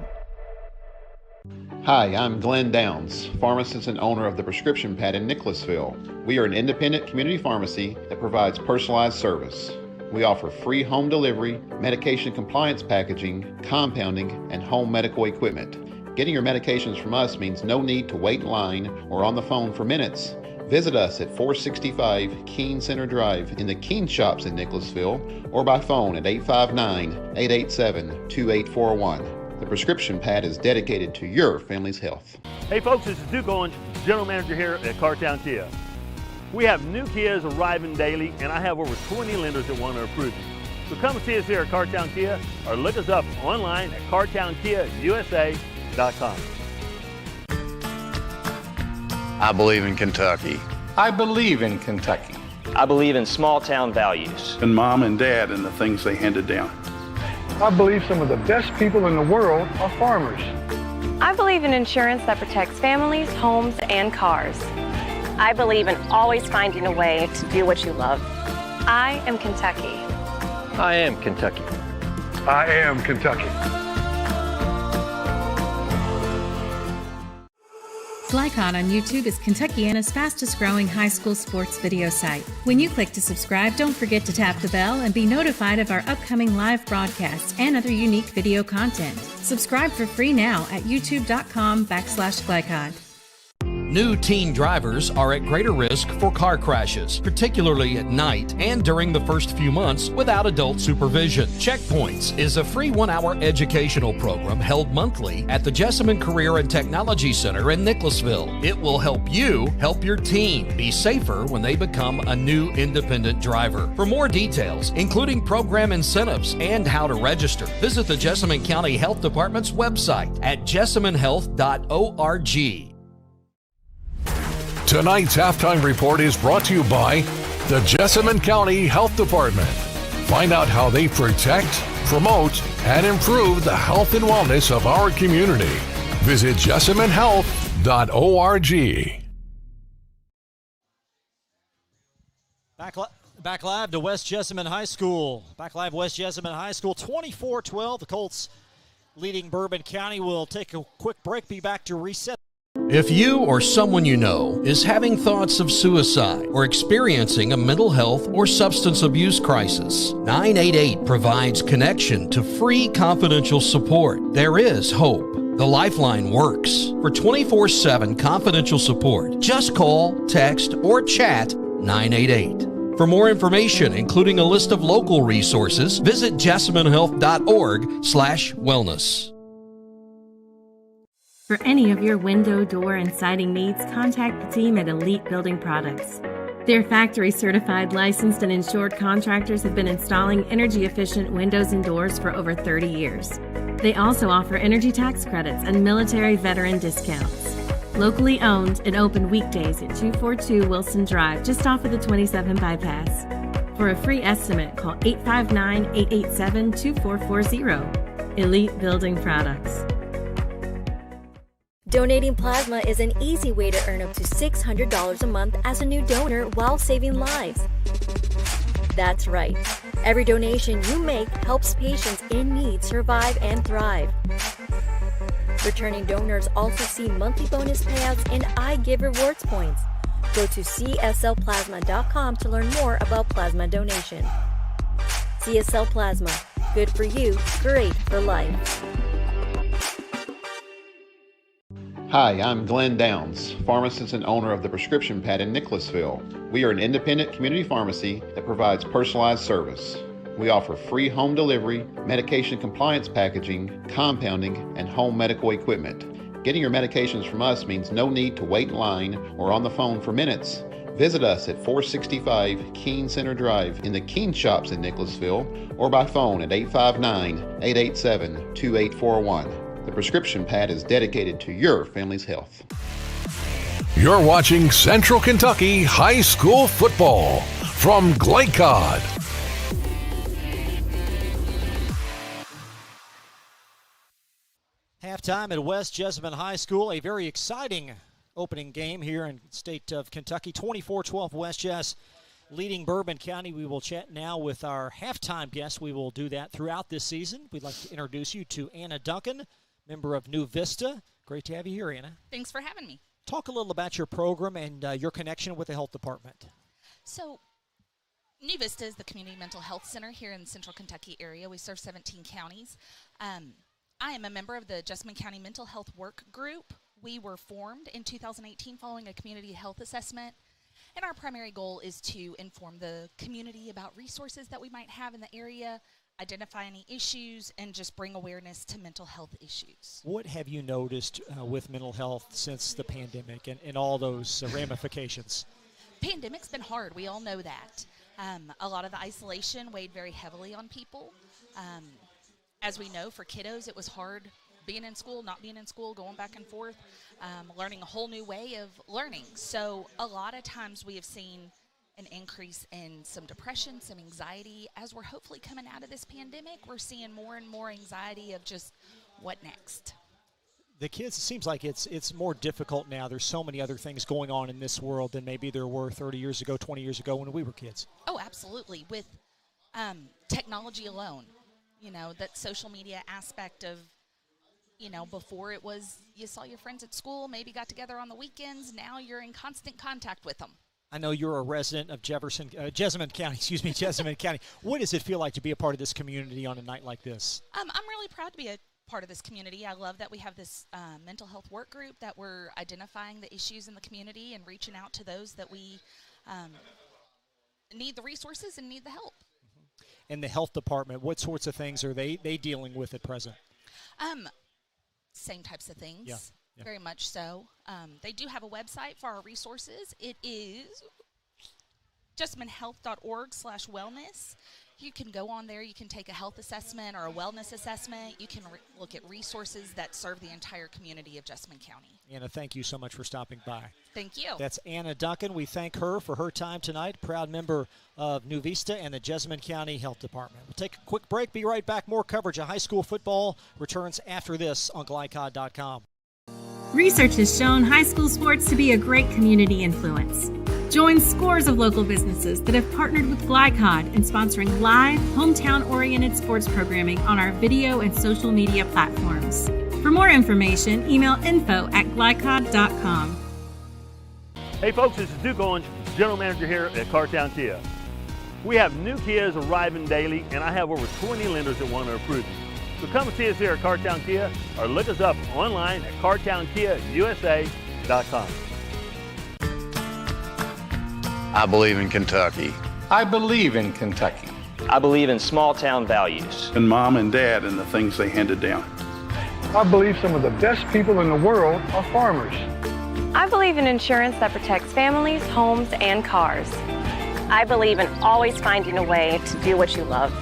Hi, I'm Glenn Downs, pharmacist and owner of the Prescription Pad in Nicholasville. We are an independent community pharmacy that provides personalized service. We offer free home delivery, medication compliance packaging, compounding, and home medical equipment. Getting your medications from us means no need to wait in line or on the phone for minutes. Visit us at 465 Keene Center Drive in the Keene Shops in Nicholasville or by phone at 859-887-2841. The Prescription Pad is dedicated to your family's health. Hey folks, this is Duke Owens, General Manager here at Cartown Kia. We have new Kias arriving daily, and I have over 20 lenders that want to approve you. So come see us here at Cartown Kia or look us up online at cartownkiausa.com. I believe in Kentucky. I believe in Kentucky. I believe in small town values. And mom and dad and the things they handed down. I believe some of the best people in the world are farmers. I believe in insurance that protects families, homes, and cars. I believe in always finding a way to do what you love. I am Kentucky. I am Kentucky. I am Kentucky. Glycod on YouTube is Kentuckiana's fastest growing high school sports video site. When you click to subscribe, don't forget to tap the bell and be notified of our upcoming live broadcasts and other unique video content. Subscribe for free now at youtube.com/Glycod. New teen drivers are at greater risk for car crashes, particularly at night and during the first few months without adult supervision. Checkpoints is a free 1-hour educational program held monthly at the Jessamine Career and Technology Center in Nicholasville. It will help you help your teen be safer when they become a new independent driver. For more details, including program incentives and how to register, visit the Jessamine County Health Department's website at jessaminehealth.org. Tonight's halftime report is brought to you by the Jessamine County Health Department. Find out how they protect, promote, and improve the health and wellness of our community. Visit jessaminehealth.org. Back live to West Jessamine High School. Back live West Jessamine High School, 24-12. The Colts leading Bourbon County. Will take a quick break, be back to reset. If you or someone you know is having thoughts of suicide or experiencing a mental health or substance abuse crisis, 988 provides connection to free confidential support. There is hope. The Lifeline works. For 24/7 confidential support, just call, text, or chat 988. For more information, including a list of local resources, visit jessaminehealth.org/wellness. For any of your window, door, and siding needs, contact the team at Elite Building Products. Their factory-certified, licensed, and insured contractors have been installing energy-efficient windows and doors for over 30 years. They also offer energy tax credits and military veteran discounts. Locally owned and open weekdays at 242 Wilson Drive, just off of the 27 bypass. For a free estimate, call 859-887-2440. Elite Building Products. Donating plasma is an easy way to earn up to $600 a month as a new donor while saving lives. That's right. Every donation you make helps patients in need survive and thrive. Returning donors also see monthly bonus payouts and I Give Rewards points. Go to cslplasma.com to learn more about plasma donation. CSL Plasma. Good for you, great for life. Hi, I'm Glenn Downs, pharmacist and owner of the Prescription Pad in Nicholasville. We are an independent community pharmacy that provides personalized service. We offer free home delivery, medication compliance packaging, compounding, and home medical equipment. Getting your medications from us means no need to wait in line or on the phone for minutes. Visit us at 465 Keene Center Drive in the Keene Shops in Nicholasville or by phone at 859-887-2841. The Prescription Pad is dedicated to your family's health. You're watching Central Kentucky High School Football from Glycod. Halftime at West Jessamine High School. A very exciting opening game here in the state of Kentucky. 24-12 West Jess leading Bourbon County. We will chat now with our halftime guest. We will do that throughout this season. We'd like to introduce you to Anna Duncan, member of New Vista. Great to have you here, Anna. Thanks for having me. Talk a little about your program and your connection with the health department. So, New Vista is the community mental health center here in the Central Kentucky area. We serve 17 counties. I am a member of the Jessamine County Mental Health Work Group. We were formed in 2018 following a community health assessment, and our primary goal is to inform the community about resources that we might have in the area, identify any issues, and just bring awareness to mental health issues. What have you noticed with mental health since the pandemic and all those ramifications? Pandemic's been hard. We all know that. A lot of the isolation weighed very heavily on people. As we know, for kiddos, it was hard being in school, not being in school, going back and forth, learning a whole new way of learning. So a lot of times we have seen an increase in some depression, some anxiety. As we're hopefully coming out of this pandemic, we're seeing more and more anxiety of just what next. The kids, it seems like it's more difficult now. There's so many other things going on in this world than maybe there were 30 years ago, 20 years ago when we were kids. Oh, absolutely. With technology alone, you know, that social media aspect of, you know, before it was you saw your friends at school, maybe got together on the weekends. Now you're in constant contact with them. I know you're a resident of Jessamine County. What does it feel like to be a part of this community on a night like this? I'm really proud to be a part of this community. I love that we have this mental health work group, that we're identifying the issues in the community and reaching out to those that we need the resources and need the help. And the health department, what sorts of things are they dealing with at present? Same types of things. Yeah. Very much so. They do have a website for our resources. It is jessaminehealth.org/wellness. You can go on there. You can take a health assessment or a wellness assessment. You can look at resources that serve the entire community of Jessamine County. Anna, thank you so much for stopping by. Thank you. That's Anna Duncan. We thank her for her time tonight. Proud member of New Vista and the Jessamine County Health Department. We'll take a quick break. Be right back. More coverage of high school football returns after this on Glycod.com. Research has shown high school sports to be a great community influence. Join scores of local businesses that have partnered with Glycod in sponsoring live, hometown-oriented sports programming on our video and social media platforms. For more information, email info@glycod.com. Hey folks, this is Duke Owens, General Manager here at Cartown Kia. We have new Kias arriving daily, and I have over 20 lenders that want to approve you. So come and see us here at Cartown Kia or look us up online at cartownkiausa.com. I believe in Kentucky. I believe in Kentucky. I believe in small town values. And mom and dad and the things they handed down. I believe some of the best people in the world are farmers. I believe in insurance that protects families, homes, and cars. I believe in always finding a way to do what you love.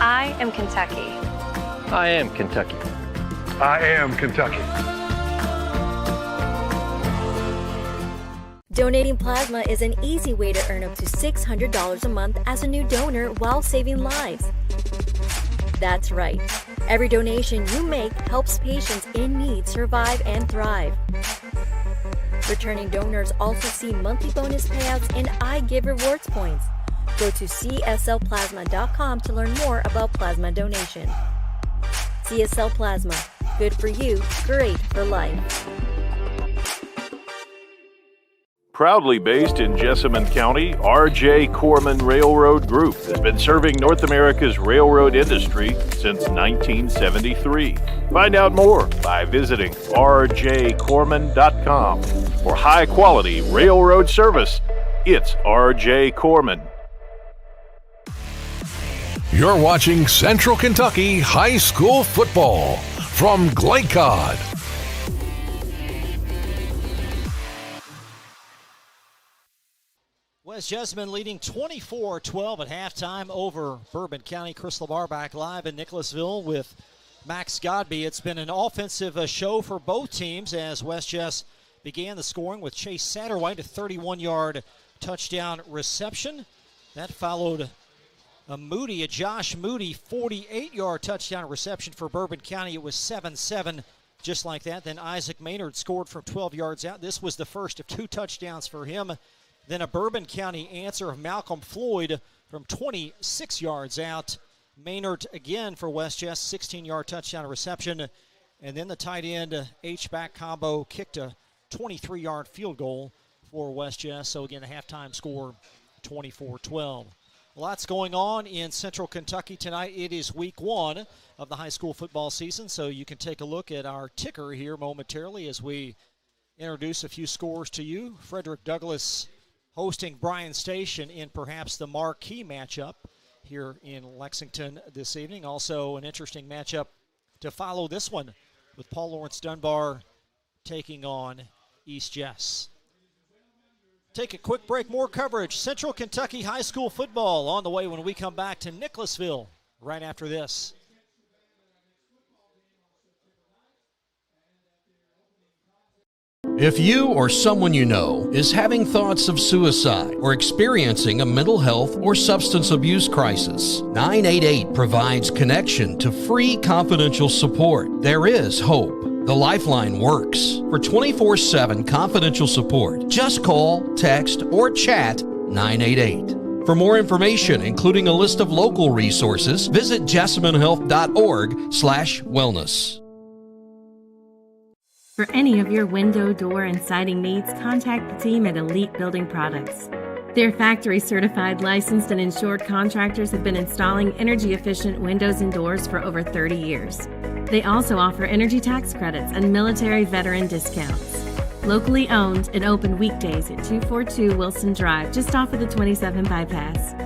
I am Kentucky. I am Kentucky. I am Kentucky. Donating plasma is an easy way to earn up to $600 a month as a new donor while saving lives. That's right. Every donation you make helps patients in need survive and thrive. Returning donors also see monthly bonus payouts and I Give rewards points. Go to cslplasma.com to learn more about plasma donation. CSL Plasma. Good for you, great for life. Proudly based in Jessamine County, R.J. Corman Railroad Group has been serving North America's railroad industry since 1973. Find out more by visiting rjcorman.com. For high-quality railroad service, it's R.J. Corman. You're watching Central Kentucky High School Football from Glaycod. West Jessamine leading 24-12 at halftime over Bourbon County. Chris LaBar back live in Nicholasville with Max Godby. It's been an offensive show for both teams as West Jess began the scoring with Chase Satterwhite, a 31-yard touchdown reception. That followed a Josh Moody, 48-yard touchdown reception for Bourbon County. It was 7-7, just like that. Then Isaac Maynard scored from 12 yards out. This was the first of 2 touchdowns for him. Then a Bourbon County answer of Malcolm Floyd from 26 yards out. Maynard again for West Jess, 16-yard touchdown reception. And then the tight end H-back combo kicked a 23-yard field goal for West Jess. So again, a halftime score, 24-12. Lots going on in Central Kentucky tonight. It is week 1 of the high school football season, so you can take a look at our ticker here momentarily as we introduce a few scores to you. Frederick Douglass hosting Bryan Station in perhaps the marquee matchup here in Lexington this evening. Also an interesting matchup to follow this one with Paul Lawrence Dunbar taking on East Jess. Take a quick break, more coverage. Central Kentucky High School football on the way when we come back to Nicholasville right after this. If you or someone you know is having thoughts of suicide or experiencing a mental health or substance abuse crisis, 988 provides connection to free confidential support. There is hope. The Lifeline works. For 24/7 confidential support, just call, text, or chat 988. For more information, including a list of local resources, visit jessaminehealth.org/wellness. For any of your window, door, and siding needs, contact the team at Elite Building Products. Their factory-certified, licensed, and insured contractors have been installing energy-efficient windows and doors for over 30 years. They also offer energy tax credits and military veteran discounts. Locally owned and open weekdays at 242 Wilson Drive, just off of the 27 bypass.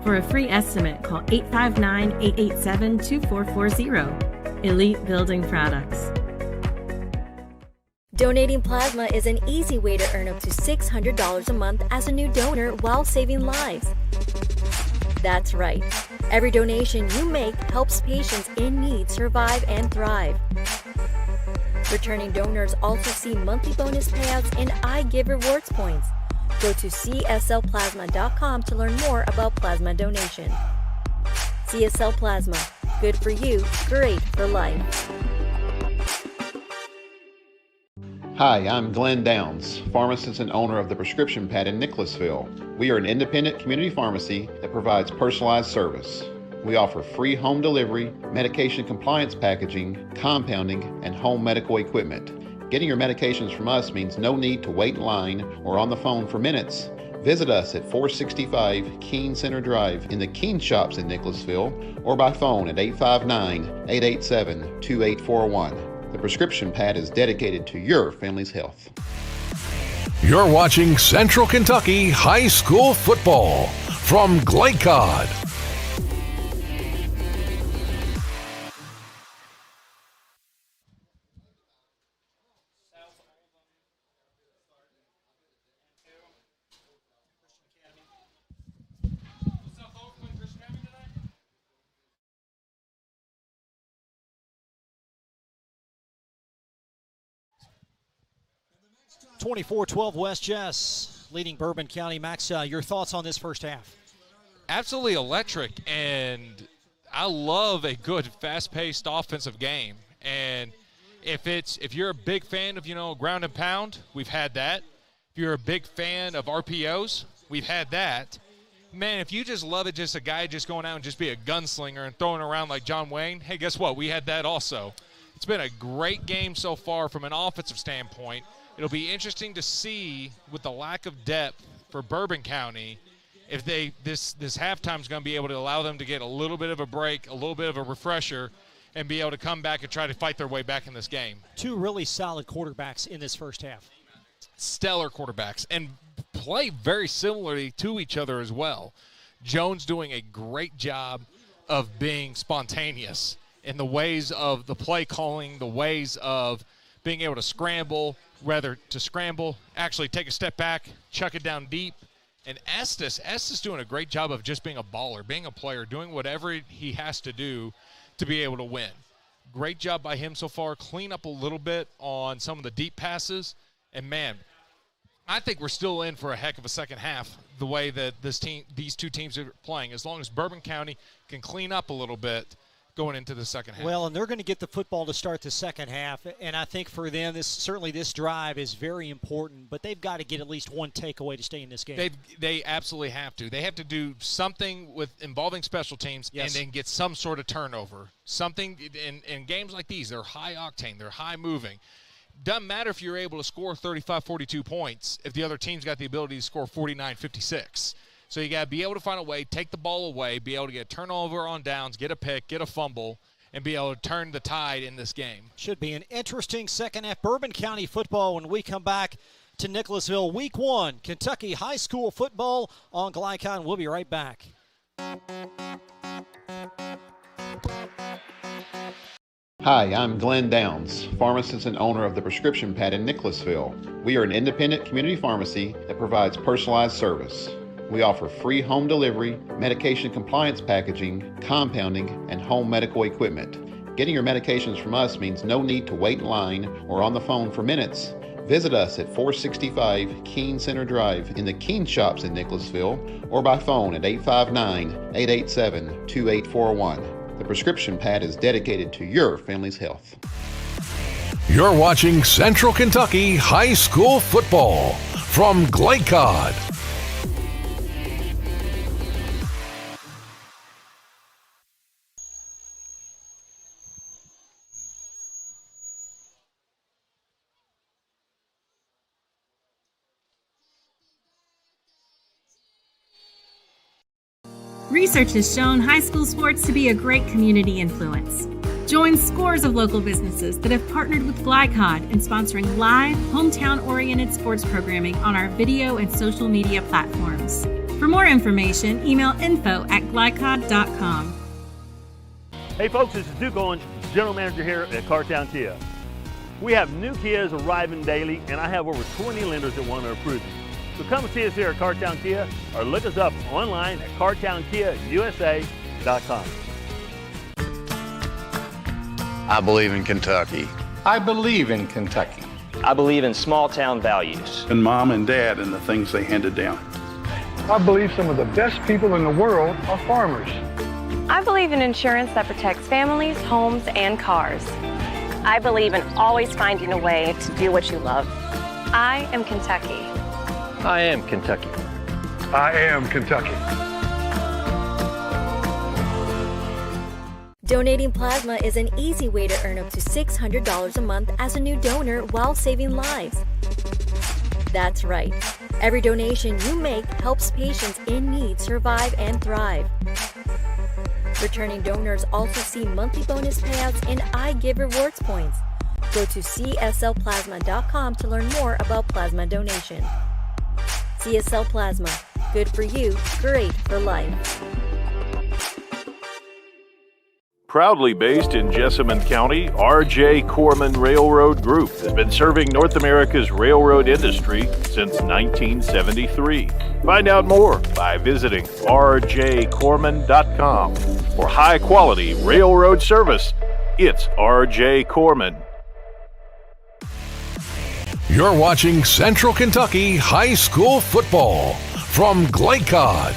For a free estimate, call 859-887-2440. Elite Building Products. Donating plasma is an easy way to earn up to $600 a month as a new donor while saving lives. That's right. Every donation you make helps patients in need survive and thrive. Returning donors also see monthly bonus payouts and I Give rewards points. Go to cslplasma.com to learn more about plasma donation. CSL Plasma. Good for you, great for life. Hi, I'm Glenn Downs, pharmacist and owner of the Prescription Pad in Nicholasville. We are an independent community pharmacy that provides personalized service. We offer free home delivery, medication compliance packaging, compounding, and home medical equipment. Getting your medications from us means no need to wait in line or on the phone for minutes. Visit us at 465 Keene Center Drive in the Keene Shops in Nicholasville or by phone at 859-887-2841. The Prescription Pad is dedicated to your family's health. You're watching Central Kentucky High School Football from glycod. 24-12 West Jess leading Bourbon County. Max, your thoughts on this first half? Absolutely electric, and I love a good fast-paced offensive game. And if you're a big fan of, ground and pound, we've had that. If you're a big fan of RPOs, we've had that. Man, if you just love it, just a guy just going out and just be a gunslinger and throwing around like John Wayne, hey, guess what? We had that also. It's been a great game so far from an offensive standpoint. It'll be interesting to see, with the lack of depth for Bourbon County, if this halftime is going to be able to allow them to get a little bit of a break, a little bit of a refresher, and be able to come back and try to fight their way back in this game. Two really solid quarterbacks in this first half. Stellar quarterbacks, and play very similarly to each other as well. Jones doing a great job of being spontaneous in the ways of the play calling, the ways of being able to scramble, actually take a step back, chuck it down deep. And Estes doing a great job of just being a baller, being a player, doing whatever he has to do to be able to win. Great job by him so far. Clean up a little bit on some of the deep passes. And, man, I think we're still in for a heck of a second half the way that these two teams are playing, as long as Bourbon County can clean up a little bit going into the second half. Well, and they're going to get the football to start the second half, and I think for them, this drive is very important, but they've got to get at least one takeaway to stay in this game. They absolutely have to. They have to do something involving special teams, yes, and then get some sort of turnover. Something in games like these, they're high octane, they're high moving. Doesn't matter if you're able to score 35, 42 points if the other team's got the ability to score 49, 56. So you got to be able to find a way, take the ball away, be able to get a turnover on downs, get a pick, get a fumble, and be able to turn the tide in this game. Should be an interesting second half. Bourbon County football when we come back to Nicholasville. Week 1, Kentucky high school football on Glycon. We'll be right back. Hi, I'm Glenn Downs, pharmacist and owner of the Prescription Pad in Nicholasville. We are an independent community pharmacy that provides personalized service. We offer free home delivery, medication compliance packaging, compounding, and home medical equipment. Getting your medications from us means no need to wait in line or on the phone for minutes. Visit us at 465 Keene Center Drive in the Keene Shops in Nicholasville or by phone at 859-887-2841. The Prescription Pad is dedicated to your family's health. You're watching Central Kentucky High School Football from Glycod. Research has shown high school sports to be a great community influence. Join scores of local businesses that have partnered with Glycod in sponsoring live, hometown-oriented sports programming on our video and social media platforms. For more information, email info@glycod.com. Hey folks, this is Duke Owens, General Manager here at Cartown Kia. We have new Kias arriving daily, and I have over 20 lenders that want to approve you. So come see us here at Cartown Kia or look us up online at cartownkiausa.com. I believe in Kentucky. I believe in Kentucky. I believe in small town values. And mom and dad and the things they handed down. I believe some of the best people in the world are farmers. I believe in insurance that protects families, homes, and cars. I believe in always finding a way to do what you love. I am Kentucky. I am Kentucky. I am Kentucky. Donating plasma is an easy way to earn up to $600 a month as a new donor while saving lives. That's right. Every donation you make helps patients in need survive and thrive. Returning donors also see monthly bonus payouts and I Give Rewards points. Go to cslplasma.com to learn more about plasma donation. CSL Plasma. Good for you, great for life. Proudly based in Jessamine County, R.J. Corman Railroad Group has been serving North America's railroad industry since 1973. Find out more by visiting rjcorman.com. For high-quality railroad service, it's R.J. Corman. You're watching Central Kentucky High School Football from Glaycod.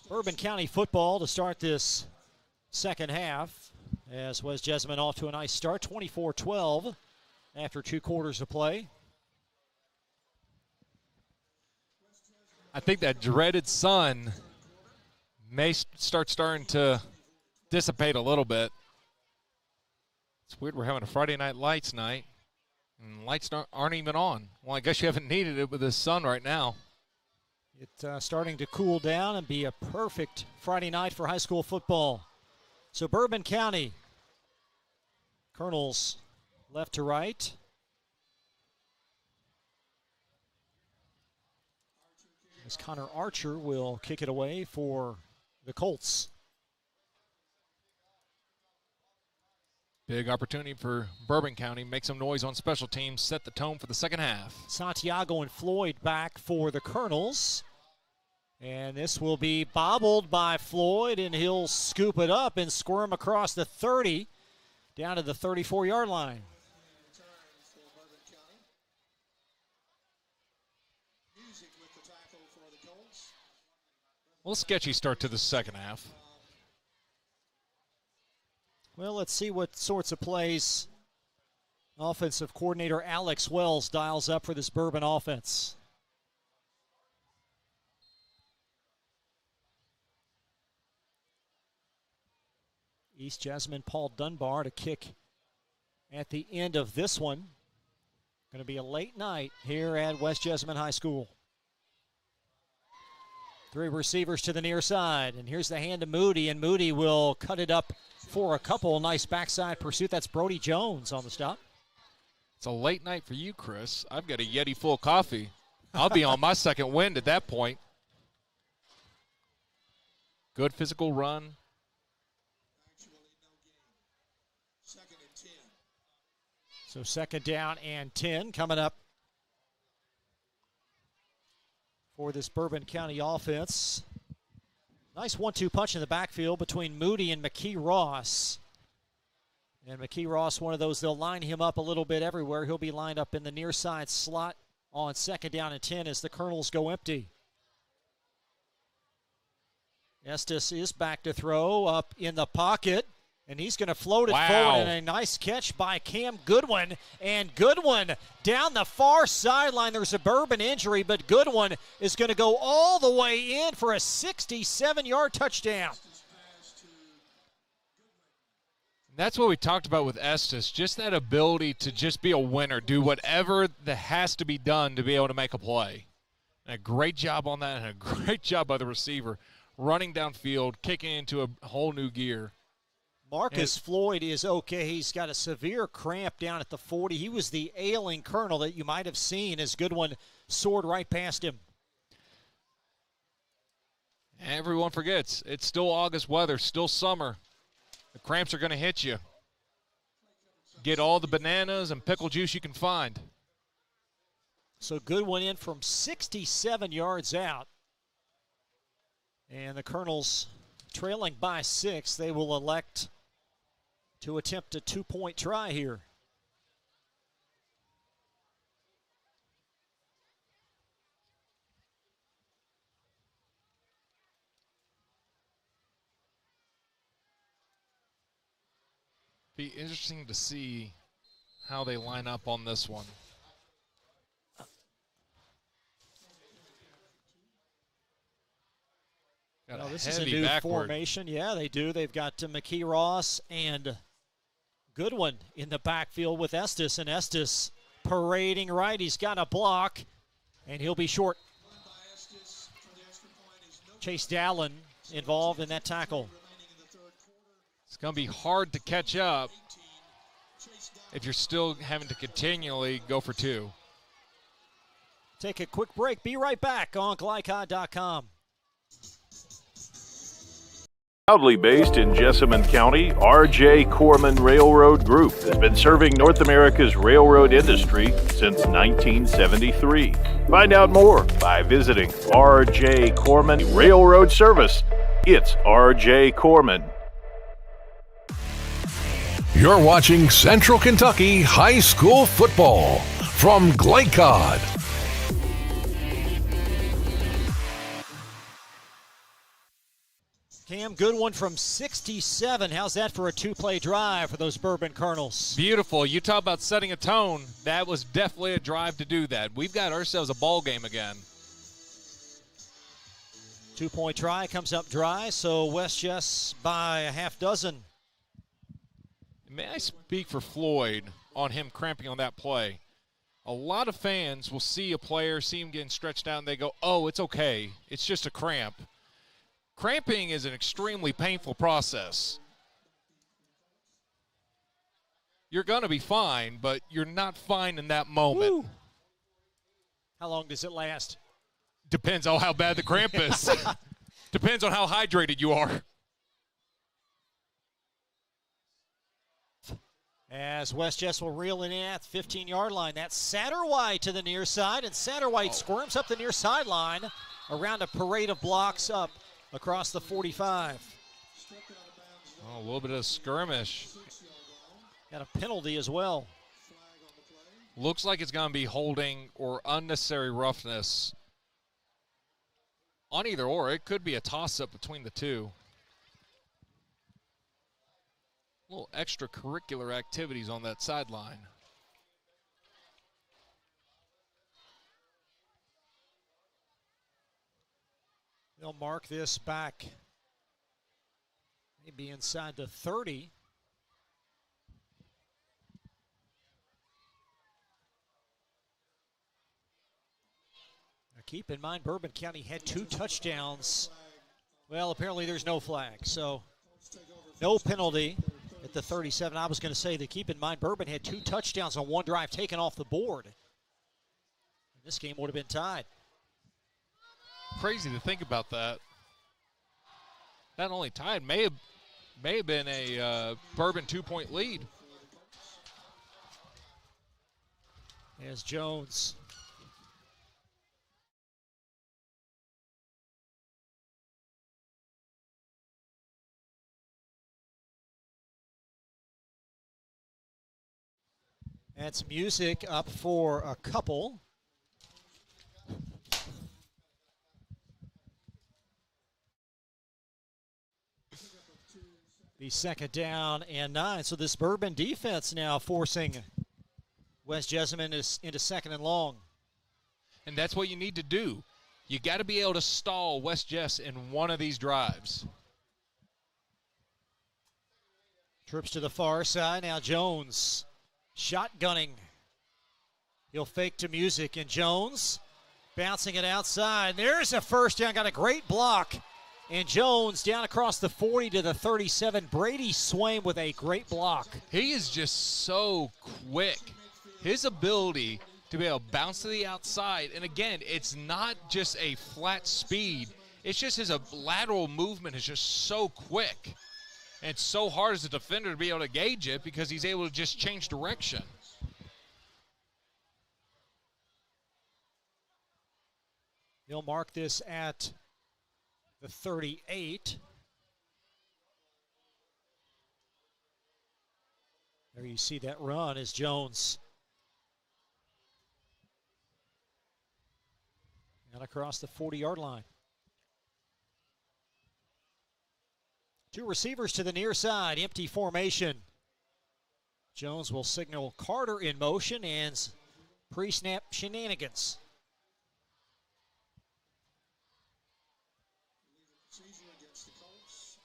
Bourbon County football to start this second half, as West Jessamine off to a nice start, 24-12 after 2 quarters of play. I think that dreaded sun may starting to dissipate a little bit. It's weird we're having a Friday Night Lights night, and lights aren't even on. Well, I guess you haven't needed it with the sun right now. It's starting to cool down and be a perfect Friday night for high school football. So Bourbon County, Colonels left to right. As Connor Archer will kick it away for the Colts. Big opportunity for Bourbon County. Make some noise on special teams. Set the tone for the second half. Santiago and Floyd back for the Colonels. And this will be bobbled by Floyd, and he'll scoop it up and squirm across the 30 down to the 34-yard line. Well, sketchy start to the second half. Well, let's see what sorts of plays offensive coordinator Alex Wells dials up for this Bourbon offense. East Jessamine, Paul Dunbar to kick at the end of this one. Going to be a late night here at West Jessamine High School. 3 receivers to the near side, and here's the hand to Moody, and Moody will cut it up for a couple. Nice backside pursuit. That's Brody Jones on the stop. It's a late night for you, Chris. I've got a Yeti full coffee. I'll be on my second wind at that point. Good physical run. So 2nd down and 10 coming up for this Bourbon County offense. Nice 1-2 punch in the backfield between Moody and McKee Ross. And McKee Ross, one of those, they'll line him up a little bit everywhere. He'll be lined up in the near side slot on 2nd down and 10 as the Colonels go empty. Estes is back to throw up in the pocket. And he's going to float it forward, and a nice catch by Cam Goodwin. And Goodwin down the far sideline. There's a Bourbon injury, but Goodwin is going to go all the way in for a 67-yard touchdown. That's what we talked about with Estes, just that ability to just be a winner, do whatever that has to be done to be able to make a play. And a great job on that, and a great job by the receiver, running downfield, kicking into a whole new gear. Marcus Floyd is okay. He's got a severe cramp down at the 40. He was the ailing Colonel that you might have seen as Goodwin soared right past him. Everyone forgets, it's still August weather, still summer. The cramps are going to hit you. Get all the bananas and pickle juice you can find. So Goodwin in from 67 yards out. And the Colonels trailing by 6. They will elect to attempt a 2-point try here. Be interesting to see how they line up on this one. Well, this is a new formation. Yeah, they do. They've got McKee Ross and Goodwin in the backfield with Estes, and Estes parading right. He's got a block, and he'll be short. Chase Dallin involved in that tackle. It's going to be hard to catch up. if you're still having to continually go for 2. Take a quick break. Be right back on Glycod.com. Proudly based in Jessamine County, R.J. Corman Railroad Group has been serving North America's railroad industry since 1973. Find out more by visiting R.J. Corman Railroad Service. It's R.J. Corman. You're watching Central Kentucky High School Football from Glycod. Cam, good one from 67. How's that for a 2-play drive for those Bourbon Colonels? Beautiful. You talk about setting a tone. That was definitely a drive to do that. We've got ourselves a ball game again. 2-point try comes up dry, so West Jess by a half dozen. May I speak for Floyd on him cramping on that play? A lot of fans will see a player, see him getting stretched out, and they go, oh, it's okay. It's just a cramp. Cramping is an extremely painful process. You're going to be fine, but you're not fine in that moment. Woo. How long does it last? Depends on how bad the cramp is. Depends on how hydrated you are. As West Jess will reel it in at the 15-yard line. That's Satterwhite to the near side, and Satterwhite squirms up the near sideline around a parade of blocks up across the 45. Oh, a little bit of skirmish. Got a penalty as well. Looks like it's going to be holding or unnecessary roughness on either or. It could be a toss-up between the two. Little extracurricular activities on that sideline. They'll mark this back maybe inside the 30. Now keep in mind, Bourbon County had 2 touchdowns. Well, apparently there's no flag, so no penalty at the 37. I was going to say that keep in mind, Bourbon had 2 touchdowns on one drive taken off the board. This game would have been tied. Crazy to think about that. Not only tied, may have been a Bourbon 2-point lead. As Jones that's music up for a couple. The 2nd down and 9. So this Bourbon defense now forcing West Jessamine into 2nd and long. And that's what you need to do. You got to be able to stall West Jess in one of these drives. Trips to the far side. Now Jones shotgunning. He'll fake to music, and Jones bouncing it outside. There's a first down. Got a great block. And Jones down across the 40 to the 37. Brady Swain with a great block. He is just so quick. His ability to be able to bounce to the outside, and again, it's not just a flat speed. It's just his lateral movement is just so quick. And it's so hard as a defender to be able to gauge it because he's able to just change direction. He'll mark this at the 38. There you see that run as Jones and across the 40-yard line. 2 receivers to the near side, empty formation. Jones will signal Carter in motion and pre-snap shenanigans. Against the Colts.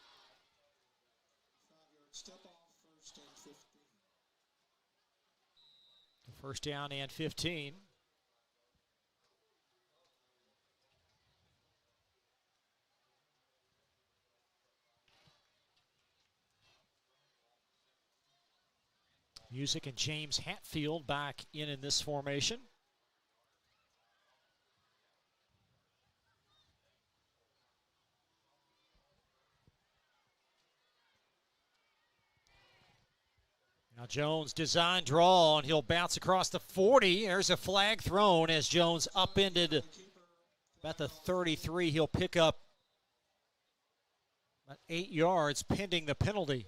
5-yard step off, 1st and 15. First down and 15. Music and James Hatfield back in this formation. Now Jones design draw, and he'll bounce across the 40. There's a flag thrown as Jones upended about the 33. He'll pick up about 8 yards pending the penalty.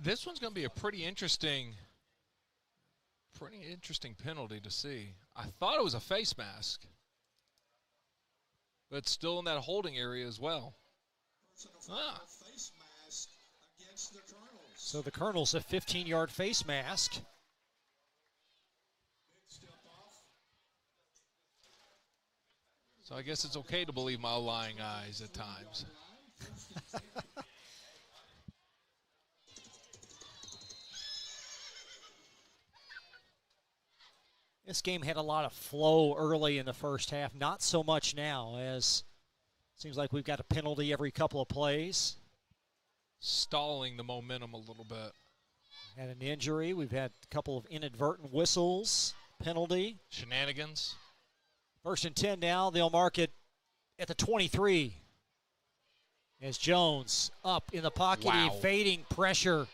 This one's going to be a pretty interesting penalty to see. I thought it was a face mask, but it's still in that holding area as well. So the Colonel's a 15-yard face mask. So I guess it's okay to believe my lying eyes at times. This game had a lot of flow early in the first half. Not so much now, as it seems like we've got a penalty every couple of plays. Stalling the momentum a little bit. Had an injury. We've had a couple of inadvertent whistles. Penalty. Shenanigans. 1st and 10 now. They'll mark it at the 23. As Jones up in the pocket, evading pressure.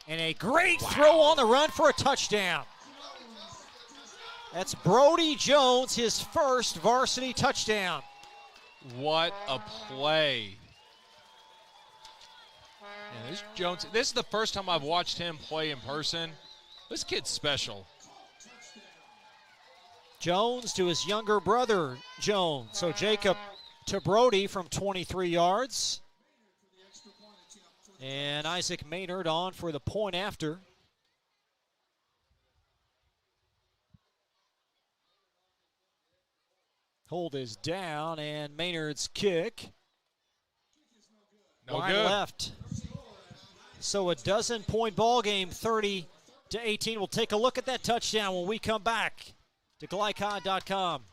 And a great throw on the run for a touchdown. That's Brody Jones, his first varsity touchdown. What a play. Yeah, this is the first time I've watched him play in person. This kid's special. Jones to his younger brother, Jones. So Jacob to Brody from 23 yards. And Isaac Maynard on for the point after. Hold is down, and Maynard's kick. No wide good. Left. So a dozen-point ball game, 30-18. We'll take a look at that touchdown when we come back to Glycod.com.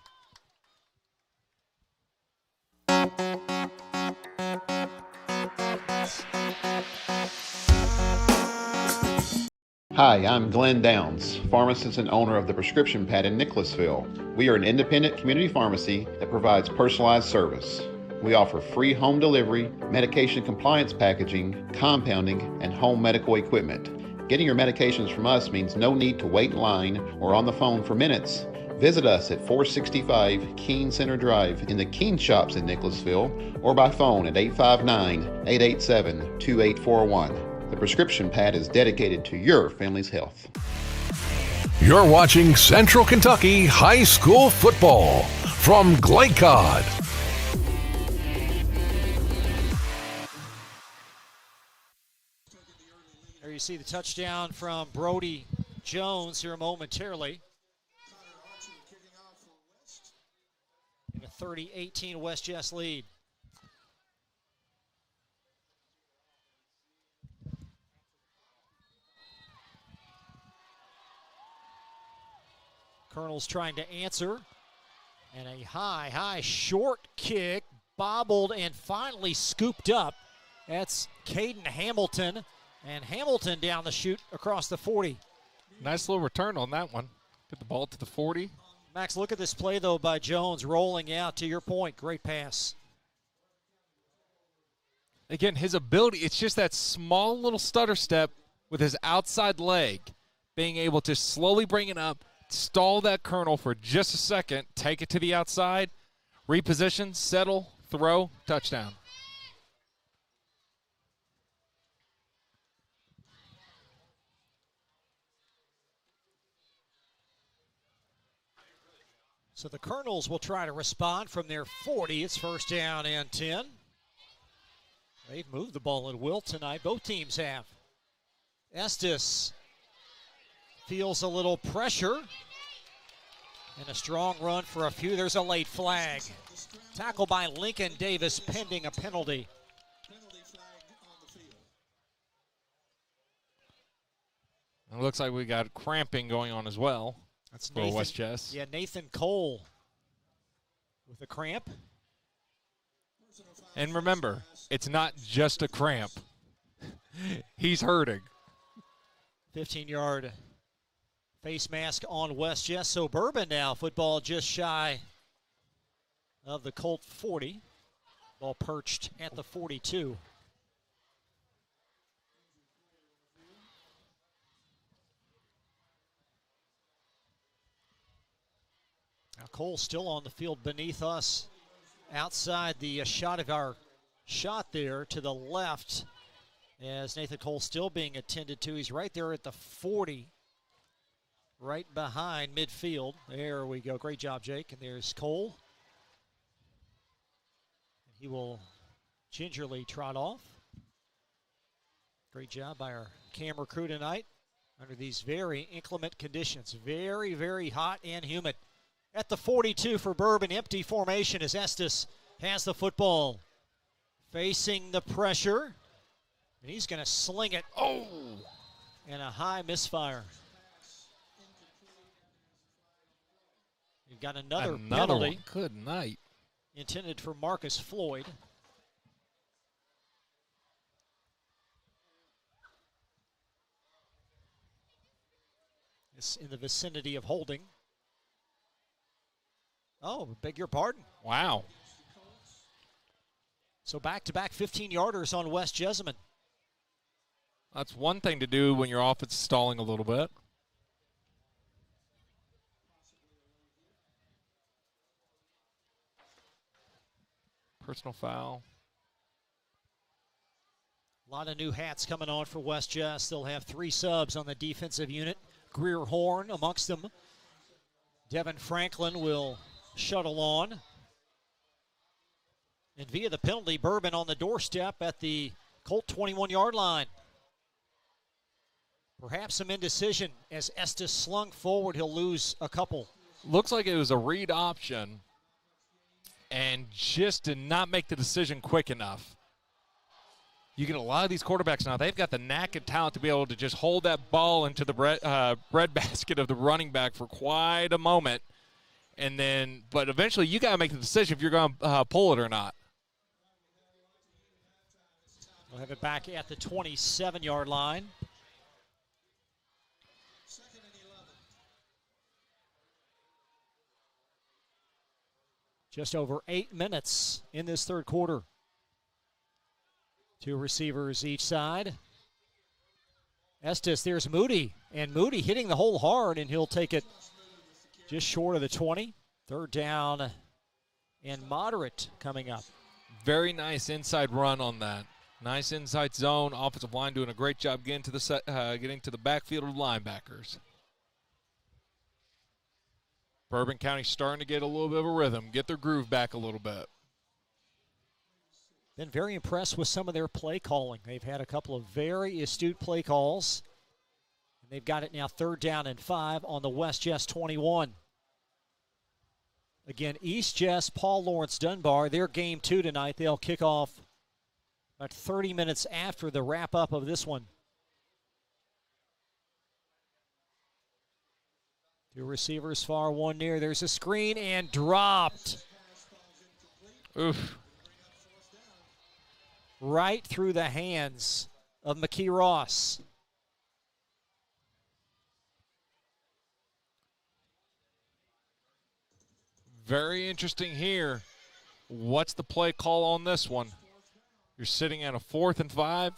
Hi, I'm Glenn Downs, pharmacist and owner of the Prescription Pad in Nicholasville. We are an independent community pharmacy that provides personalized service. We offer free home delivery, medication compliance packaging, compounding, and home medical equipment. Getting your medications from us means no need to wait in line or on the phone for minutes. Visit us at 465 Keene Center Drive in the Keene Shops in Nicholasville or by phone at 859-887-2841. The Prescription Pad is dedicated to your family's health. You're watching Central Kentucky High School Football from Glycod. There you see the touchdown from Brody Jones here momentarily. In a 30-18 West Jess lead. Colonel's trying to answer. And a high short kick, bobbled and finally scooped up. That's Caden Hamilton. And Hamilton down the chute across the 40. Nice little return on that one. Get the ball to the 40. Max, look at this play, though, by Jones rolling out. To your point, great pass. Again, his ability, it's just that small little stutter step with his outside leg, being able to slowly bring it up, stall that Colonel for just a second, take it to the outside, reposition, settle, throw, touchdown. So the Colonels will try to respond from their 40. It's 1st down and 10. They've moved the ball at will tonight. Both teams have. Estes feels a little pressure. And a strong run for a few. There's a late flag. Tackle by Lincoln Davis pending a penalty. It looks like we got cramping going on as well. That's for Nathan, West Jess. Yeah, Nathan Cole with a cramp. And remember, it's not just a cramp. He's hurting. 15-yard Face mask on West Jess. So Bourbon now, football just shy of the Colt 40. Ball perched at the 42. Now Cole still on the field beneath us. Outside the shot of our shot there to the left, as Nathan Cole still being attended to. He's right there at the 40, right behind midfield. There we go. Great job, Jake. And there's Cole. He will gingerly trot off. Great job by our camera crew tonight under these very inclement conditions. Very, very hot and humid. At the 42 for Bourbon, empty formation as Estes has the football. Facing the pressure, and he's going to sling it. Oh! And a high misfire. You've got another penalty. One. Good night. Intended for Marcus Floyd. It's in the vicinity of holding. Oh, beg your pardon. Wow. So back-to-back 15-yarders on West Jessamine. That's one thing to do when your offense is stalling a little bit. Personal foul. A lot of new hats coming on for West Jess. They'll have 3 subs on the defensive unit. Greer Horn amongst them. Devin Franklin will shuttle on. And via the penalty, Bourbon on the doorstep at the Colt 21-yard line. Perhaps some indecision as Estes slung forward. He'll lose a couple. Looks like it was a read option and just did not make the decision quick enough. You get a lot of these quarterbacks now. They've got the knack and talent to be able to just hold that ball into the breadbasket of the running back for quite a moment. And then, but eventually you got to make the decision if you're going to pull it or not. We'll have it back at the 27-yard line. Just over 8 minutes in this third quarter. 2 receivers each side. Estes, there's Moody. And Moody hitting the hole hard, and he'll take it just short of the 20. Third down and moderate coming up. Very nice inside run on that. Nice inside zone. Offensive line doing a great job getting to the backfield of linebackers. Bourbon County starting to get a little bit of a rhythm, get their groove back a little bit. Been very impressed with some of their play calling. They've had a couple of very astute play calls. And they've got it now 3rd down and 5 on the West Jess 21. Again, East Jess, Paul Lawrence Dunbar, their game 2 tonight. They'll kick off about 30 minutes after the wrap-up of this one. 2 receivers far, 1 near. There's a screen and dropped. Oof. Right through the hands of McKee Ross. Very interesting here. What's the play call on this one? You're sitting at a 4th and 5.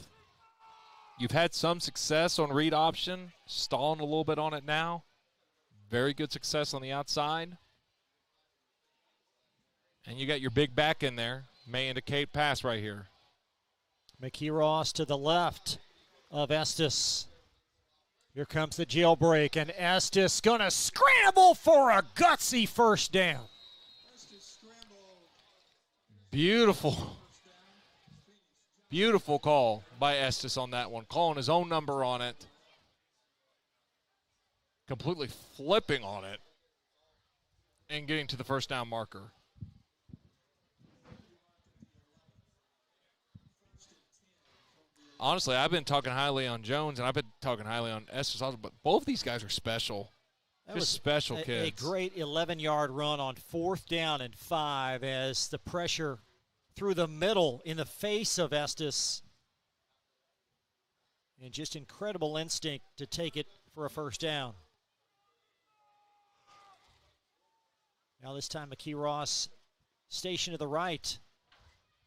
You've had some success on read option, stalling a little bit on it now. Very good success on the outside. And you got your big back in there. May indicate pass right here. McKee Ross to the left of Estes. Here comes the jailbreak, and Estes going to scramble for a gutsy first down. Beautiful. Beautiful call by Estes on that one. Calling his own number on it. Completely flipping on it and getting to the first down marker. Honestly, I've been talking highly on Jones, and I've been talking highly on Estes also, but both these guys are special. Just special kids. A great 11-yard run on 4th down and 5 as the pressure through the middle in the face of Estes. And just incredible instinct to take it for a first down. Now this time McKee Ross stationed to the right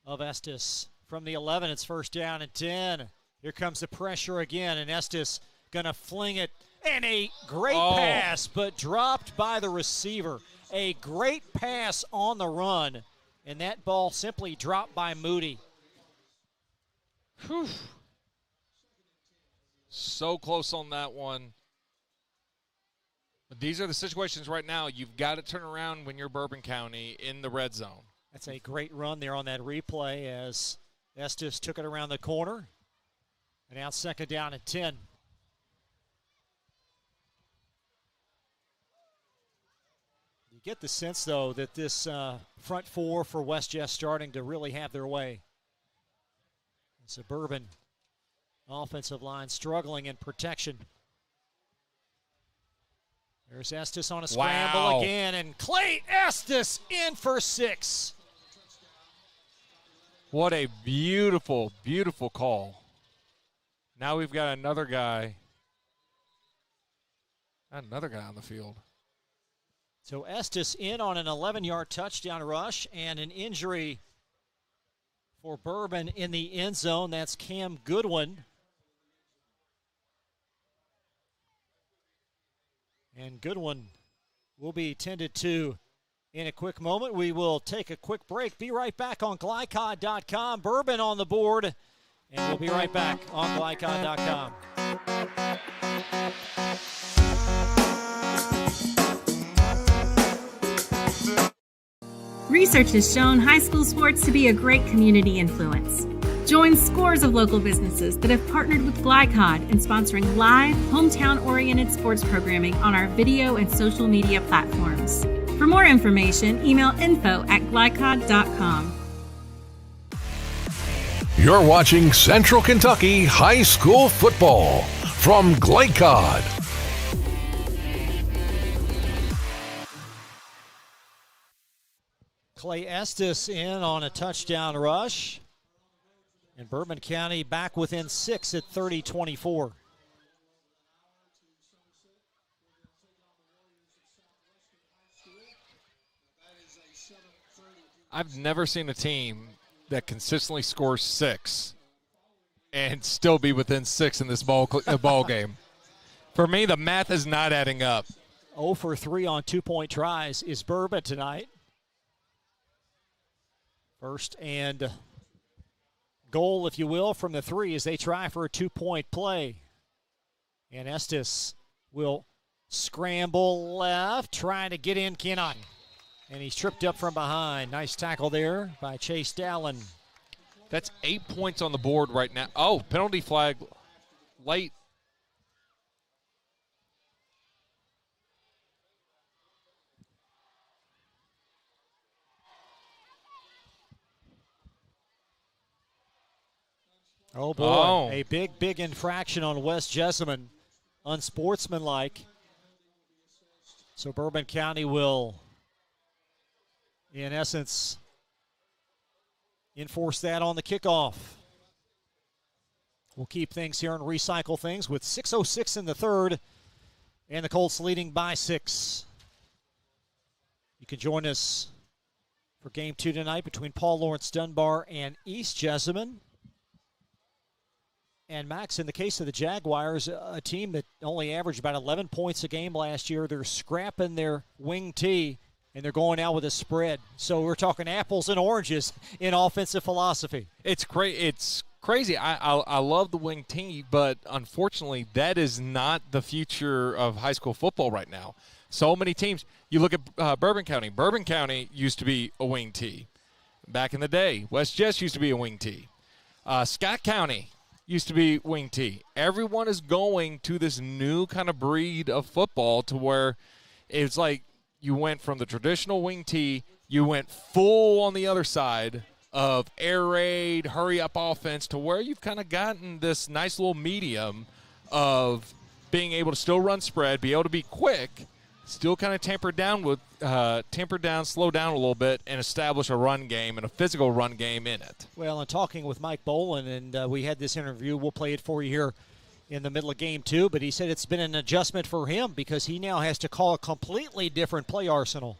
of Estes. From the 11, it's first down and 10. Here comes the pressure again, and Estes going to fling it. And a great pass, but dropped by the receiver. A great pass on the run, and that ball simply dropped by Moody. Whew. So close on that one. But these are the situations right now you've got to turn around when you're Bourbon County in the red zone. That's a great run there on that replay as Estes took it around the corner. And now second down and 10. You get the sense, though, that this front four for West Jess starting to really have their way. The Suburban offensive line struggling in protection. There's Estes on a scramble again, and Clay Estes in for 6. What a beautiful, beautiful call. Now we've got another guy on the field. So Estes in on an 11-yard touchdown rush, and an injury for Bourbon in the end zone. That's Cam Goodwin. And Goodwin will be tended to in a quick moment. We will take a quick break. Be right back on glycod.com. Bourbon on the board. And we'll be right back on glycod.com. Research has shown high school sports to be a great community influence. Join scores of local businesses that have partnered with Glycod in sponsoring live, hometown-oriented sports programming on our video and social media platforms. For more information, email info@glycod.com. You're watching Central Kentucky High School Football from Glycod. Clay Estes in on a touchdown rush. And Bourbon County back within 6 at 30-24. I've never seen a team that consistently scores 6 and still be within 6 in this ball game. For me, the math is not adding up. 0 for 3 on 2-point tries is Bourbon tonight. First and goal, if you will, from the 3 as they try for a 2-point play. And Estes will scramble left, trying to get in Kenai. And he's tripped up from behind. Nice tackle there by Chase Dallin. That's 8 points on the board right now. Oh, penalty flag late. Oh, boy. A big infraction on West Jessamine. Unsportsmanlike. So Bourbon County will, in essence, enforce that on the kickoff. We'll keep things here and recycle things with 6:06 in the third, and the Colts leading by 6. You can join us for Game 2 tonight between Paul Lawrence Dunbar and East Jessamine. And, Max, in the case of the Jaguars, a team that only averaged about 11 points a game last year, they're scrapping their wing tee, and they're going out with a spread. So we're talking apples and oranges in offensive philosophy. It's crazy. I love the wing tee, but unfortunately that is not the future of high school football right now. So many teams. You look at Bourbon County. Bourbon County used to be a wing tee back in the day. West Jess used to be a wing tee. Scott County used to be wing tee. Everyone is going to this new kind of breed of football to where it's like you went from the traditional wing tee, you went full on the other side of air raid, hurry up offense, to where you've kind of gotten this nice little medium of being able to still run spread, be able to be quick, still kind of temper down, slow down a little bit, and establish a run game and a physical run game in it. Well, and talking with Mike Boland, and we had this interview, we'll play it for you here in the middle of Game 2, but he said it's been an adjustment for him because he now has to call a completely different play arsenal.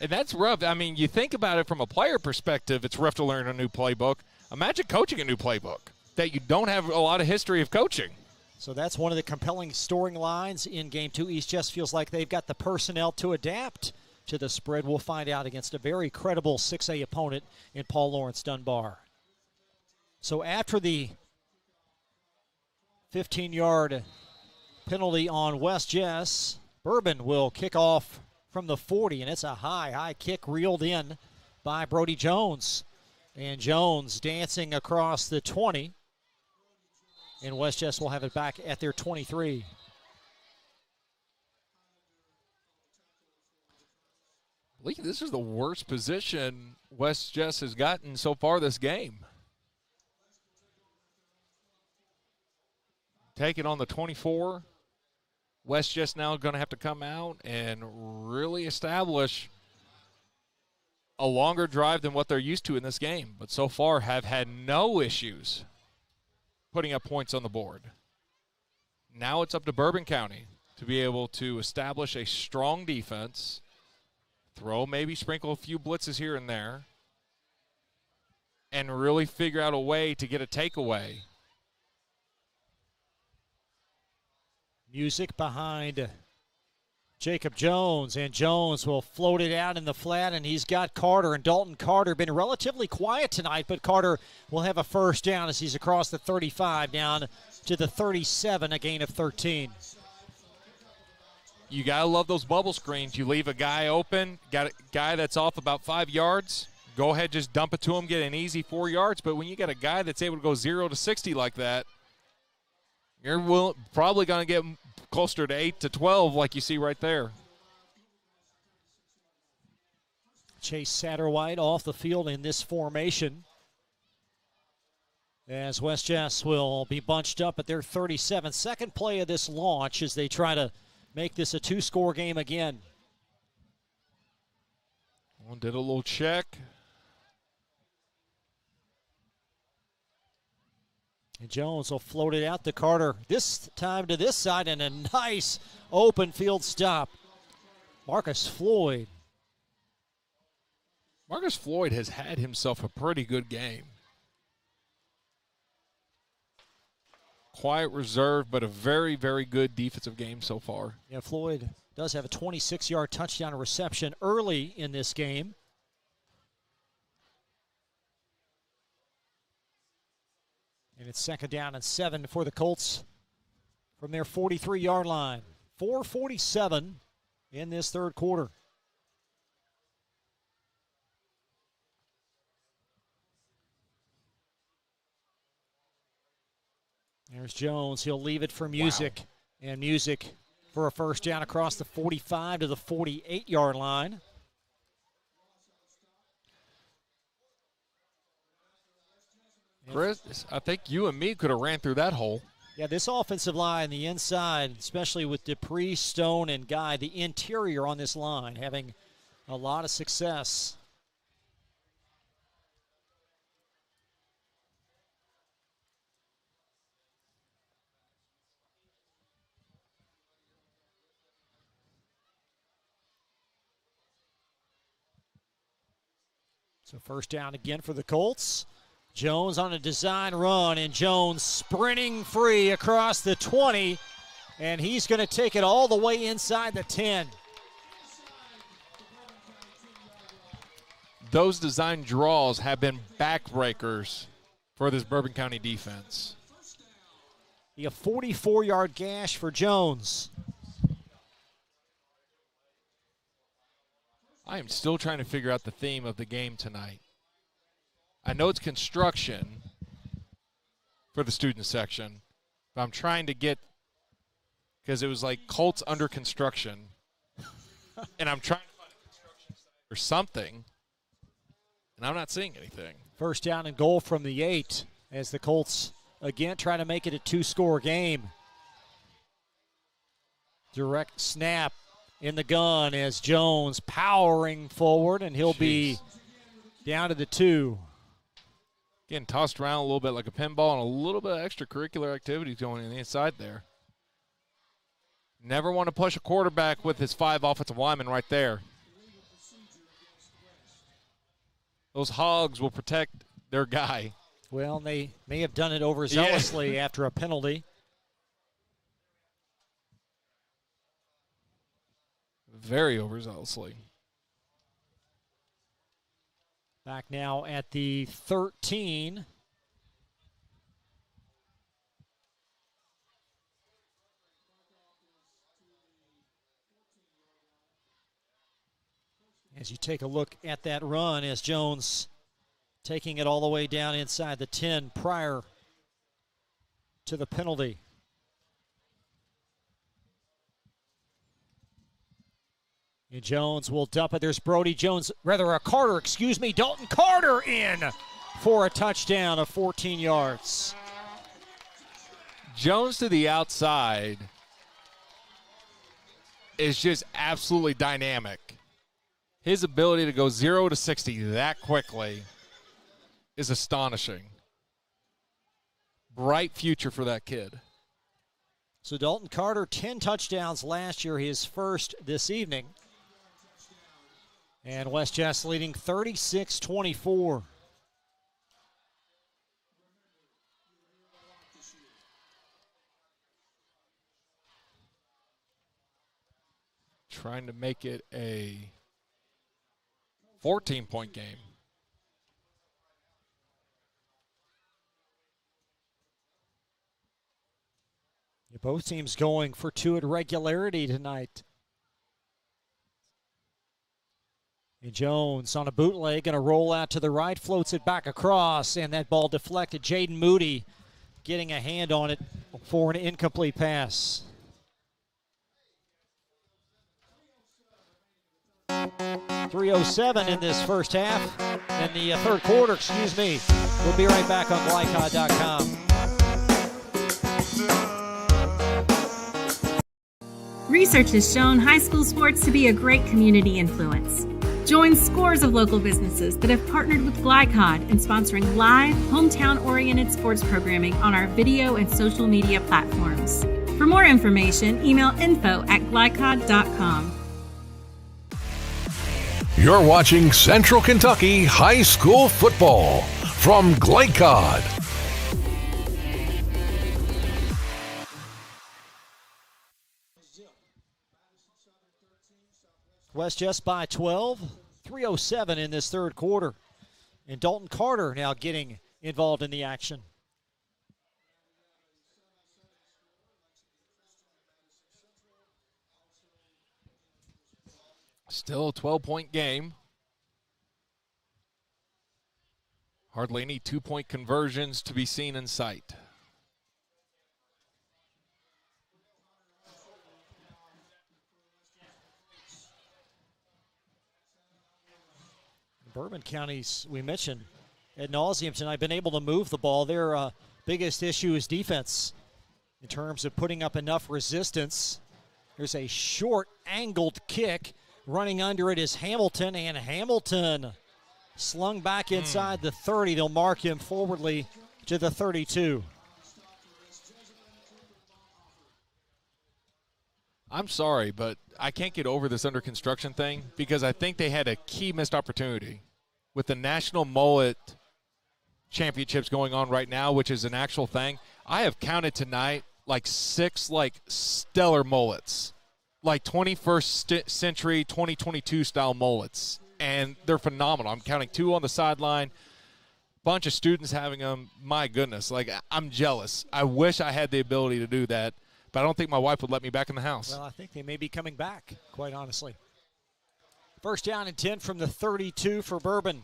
And that's rough. I mean, you think about it from a player perspective, it's rough to learn a new playbook. Imagine coaching a new playbook that you don't have a lot of history of coaching. So that's one of the compelling storylines in Game 2. East just feels like they've got the personnel to adapt to the spread. We'll find out against a very credible 6A opponent in Paul Lawrence Dunbar. So after the 15-yard penalty on West Jess, Bourbon will kick off from the 40, and it's a high kick reeled in by Brody Jones. And Jones dancing across the 20. And West Jess will have it back at their 23. Lee, this is the worst position West Jess has gotten so far this game. Take it on the 24. West Jess now going to have to come out and really establish a longer drive than what they're used to in this game, but so far have had no issues putting up points on the board. Now it's up to Bourbon County to be able to establish a strong defense, maybe sprinkle a few blitzes here and there, and really figure out a way to get a takeaway. Music behind Jacob Jones, and Jones will float it out in the flat, and he's got Carter. And Dalton Carter been relatively quiet tonight, but Carter will have a first down as he's across the 35 down to the 37, a gain of 13. You got to love those bubble screens. You leave a guy open, got a guy that's off about 5 yards, go ahead, just dump it to him, get an easy 4 yards. But when you got a guy that's able to go 0 to 60 like that, you're probably going to get closer to 8 to 12 like you see right there. Chase Satterwhite off the field in this formation, as West Jess will be bunched up at their 37. Second play of this launch as they try to make this a 2-score game again. One did a little check. And Jones will float it out to Carter, this time to this side, and a nice open field stop. Marcus Floyd. Marcus Floyd has had himself a pretty good game. Quiet, reserved, but a very, very good defensive game so far. Yeah, Floyd does have a 26-yard touchdown reception early in this game. And it's 2nd down and 7 for the Colts from their 43-yard line. 4:47 in this third quarter. There's Jones. He'll leave it for Music. Wow. And Music for a first down across the 45 to the 48-yard line. Chris, I think you and me could have ran through that hole. Yeah, this offensive line, the inside, especially with Dupree, Stone, and Guy, the interior on this line, having a lot of success. So first down again for the Colts. Jones on a design run, and Jones sprinting free across the 20, and he's going to take it all the way inside the 10. Those design draws have been backbreakers for this Bourbon County defense. A 44-yard gash for Jones. I am still trying to figure out the theme of the game tonight. I know it's construction for the student section, but I'm trying to get, because it was like Colts under construction, and I'm trying to find a construction site or something, and I'm not seeing anything. First down and goal from the 8 as the Colts again try to make it a 2-score game. Direct snap in the gun as Jones powering forward, and he'll be down to the 2. Getting tossed around a little bit like a pinball, and a little bit of extracurricular activities going on the inside there. Never want to push a quarterback with his 5 offensive linemen right there. Those hogs will protect their guy. Well, they may have done it overzealously after a penalty. Very overzealously. Back now at the 13. As you take a look at that run, as Jones taking it all the way down inside the 10 prior to the penalty. And Jones will dump it. There's Brody Jones, Carter, Dalton Carter in for a touchdown of 14 yards. Jones to the outside is just absolutely dynamic. His ability to go 0 to 60 that quickly is astonishing. Bright future for that kid. So Dalton Carter, 10 touchdowns last year, his first this evening. And West Jess leading 36-24. Trying to make it a 14-point game. Both teams going for 2 at regularity tonight. And Jones on a bootleg, going to roll out to the right, floats it back across, and that ball deflected. Jaden Moody getting a hand on it for an incomplete pass. .307 in this first half, in the third quarter, We'll be right back on glycod.com. Research has shown high school sports to be a great community influence. Join scores of local businesses that have partnered with Glycod in sponsoring live, hometown-oriented sports programming on our video and social media platforms. For more information, email info@glycod.com. You're watching Central Kentucky High School Football from Glycod. West Jess by 12, .307 in this third quarter. And Dalton Carter now getting involved in the action. Still a 12-point game. Hardly any 2-point conversions to be seen in sight. Bourbon County's, we mentioned ad nauseum tonight, been able to move the ball. Their biggest issue is defense in terms of putting up enough resistance. There's a short angled kick. Running under it is Hamilton, and Hamilton slung back inside the 30. They'll mark him forwardly to the 32. I'm sorry, but I can't get over this under construction thing because I think they had a key missed opportunity with the National Mullet Championships going on right now, which is an actual thing. I have counted tonight like 6 stellar mullets, like 21st century 2022 style mullets, and they're phenomenal. I'm counting 2 on the sideline, bunch of students having them. My goodness, I'm jealous. I wish I had the ability to do that, but I don't think my wife would let me back in the house. Well, I think they may be coming back, quite honestly. First down and 10 from the 32 for Bourbon.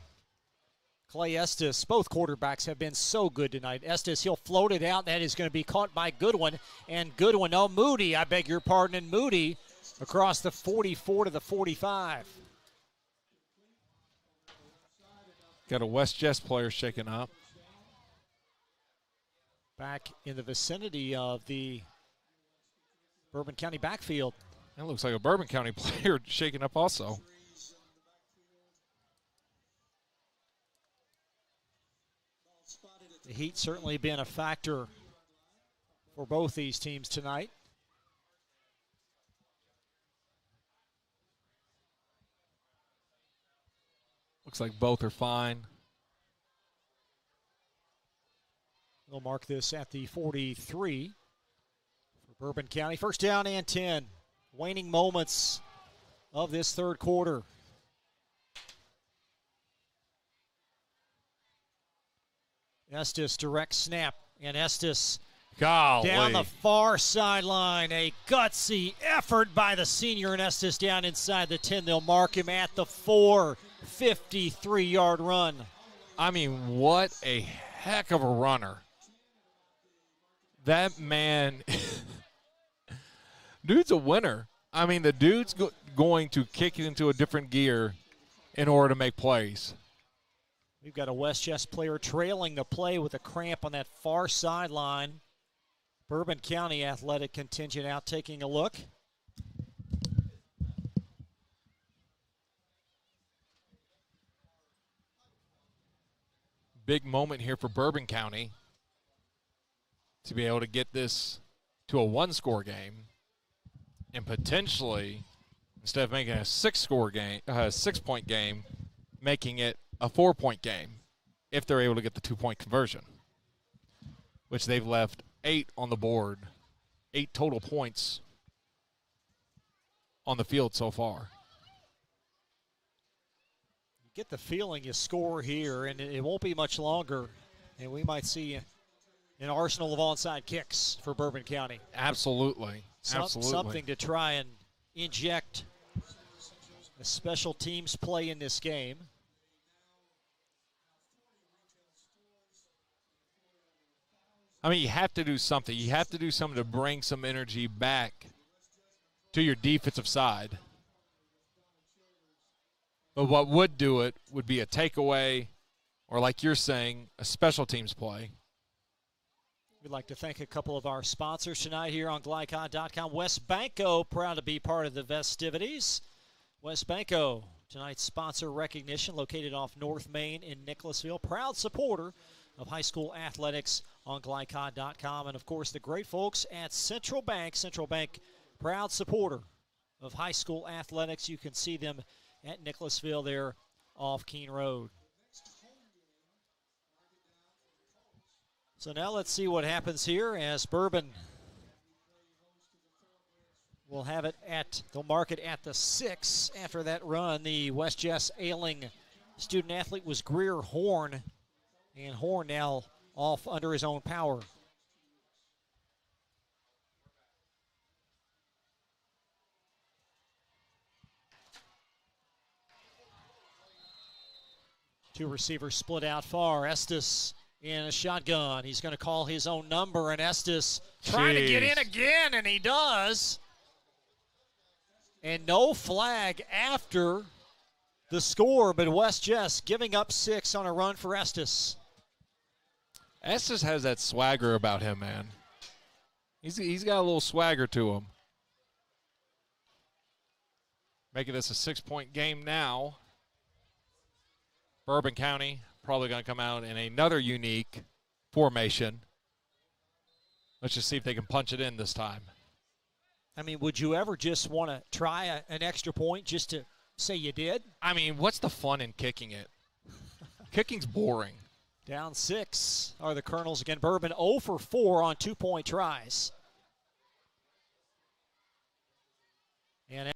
Clay Estes, both quarterbacks have been so good tonight. Estes, he'll float it out. That is going to be caught by Goodwin. And Goodwin, Moody, I beg your pardon, and Moody across the 44 to the 45. Got a West Jess player shaken up. Back in the vicinity of the Bourbon County backfield. That looks like a Bourbon County player shaken up also. The heat certainly been a factor for both these teams tonight. Looks like both are fine. They'll mark this at the 43 for Bourbon County. First down and 10. Waning moments of this third quarter. Estes direct snap, and Estes down the far sideline. A gutsy effort by the senior, and Estes down inside the 10. They'll mark him at the 4, 53-yard run. I mean, what a heck of a runner. That man, dude's a winner. I mean, the dude's going to kick it into a different gear in order to make plays. We've got a West Chess player trailing the play with a cramp on that far sideline. Bourbon County athletic contingent out taking a look. Big moment here for Bourbon County to be able to get this to a one-score game and potentially, instead of making a 6-point game, making it a 4-point game if they're able to get the 2-point conversion, which they've left 8 on the board, 8 total points on the field so far. You get the feeling you score here, and it won't be much longer, and we might see an arsenal of onside kicks for Bourbon County. Absolutely. Absolutely. Something to try and inject a special teams play in this game. I mean, you have to do something. You have to do something to bring some energy back to your defensive side. But what would do it would be a takeaway or, like you're saying, a special teams play. We'd like to thank a couple of our sponsors tonight here on Glycon.com. WesBanco, proud to be part of the festivities. WesBanco, tonight's sponsor recognition, located off North Main in Nicholasville. Proud supporter of high school athletics on Glycon.com. And, of course, the great folks at Central Bank. Central Bank, proud supporter of high school athletics. You can see them at Nicholasville there off Keene Road. So now let's see what happens here as Bourbon will have it at, they'll mark it at the 6 after that run. The West Jess ailing student athlete was Greer Horn, and Horn now off under his own power. Two receivers split out far. Estes in a shotgun. He's going to call his own number, and Estes trying to get in again, and he does. And no flag after the score, but West Jess giving up 6 on a run for Estes. Estes has that swagger about him, man. He's got a little swagger to him. Making this a 6-point game now. Bourbon County probably going to come out in another unique formation. Let's just see if they can punch it in this time. I mean, would you ever just want to try an extra point just to say you did? I mean, what's the fun in kicking it? Kicking's boring. Down 6 are the Colonels again. Bourbon 0 for 4 on 2-point tries. And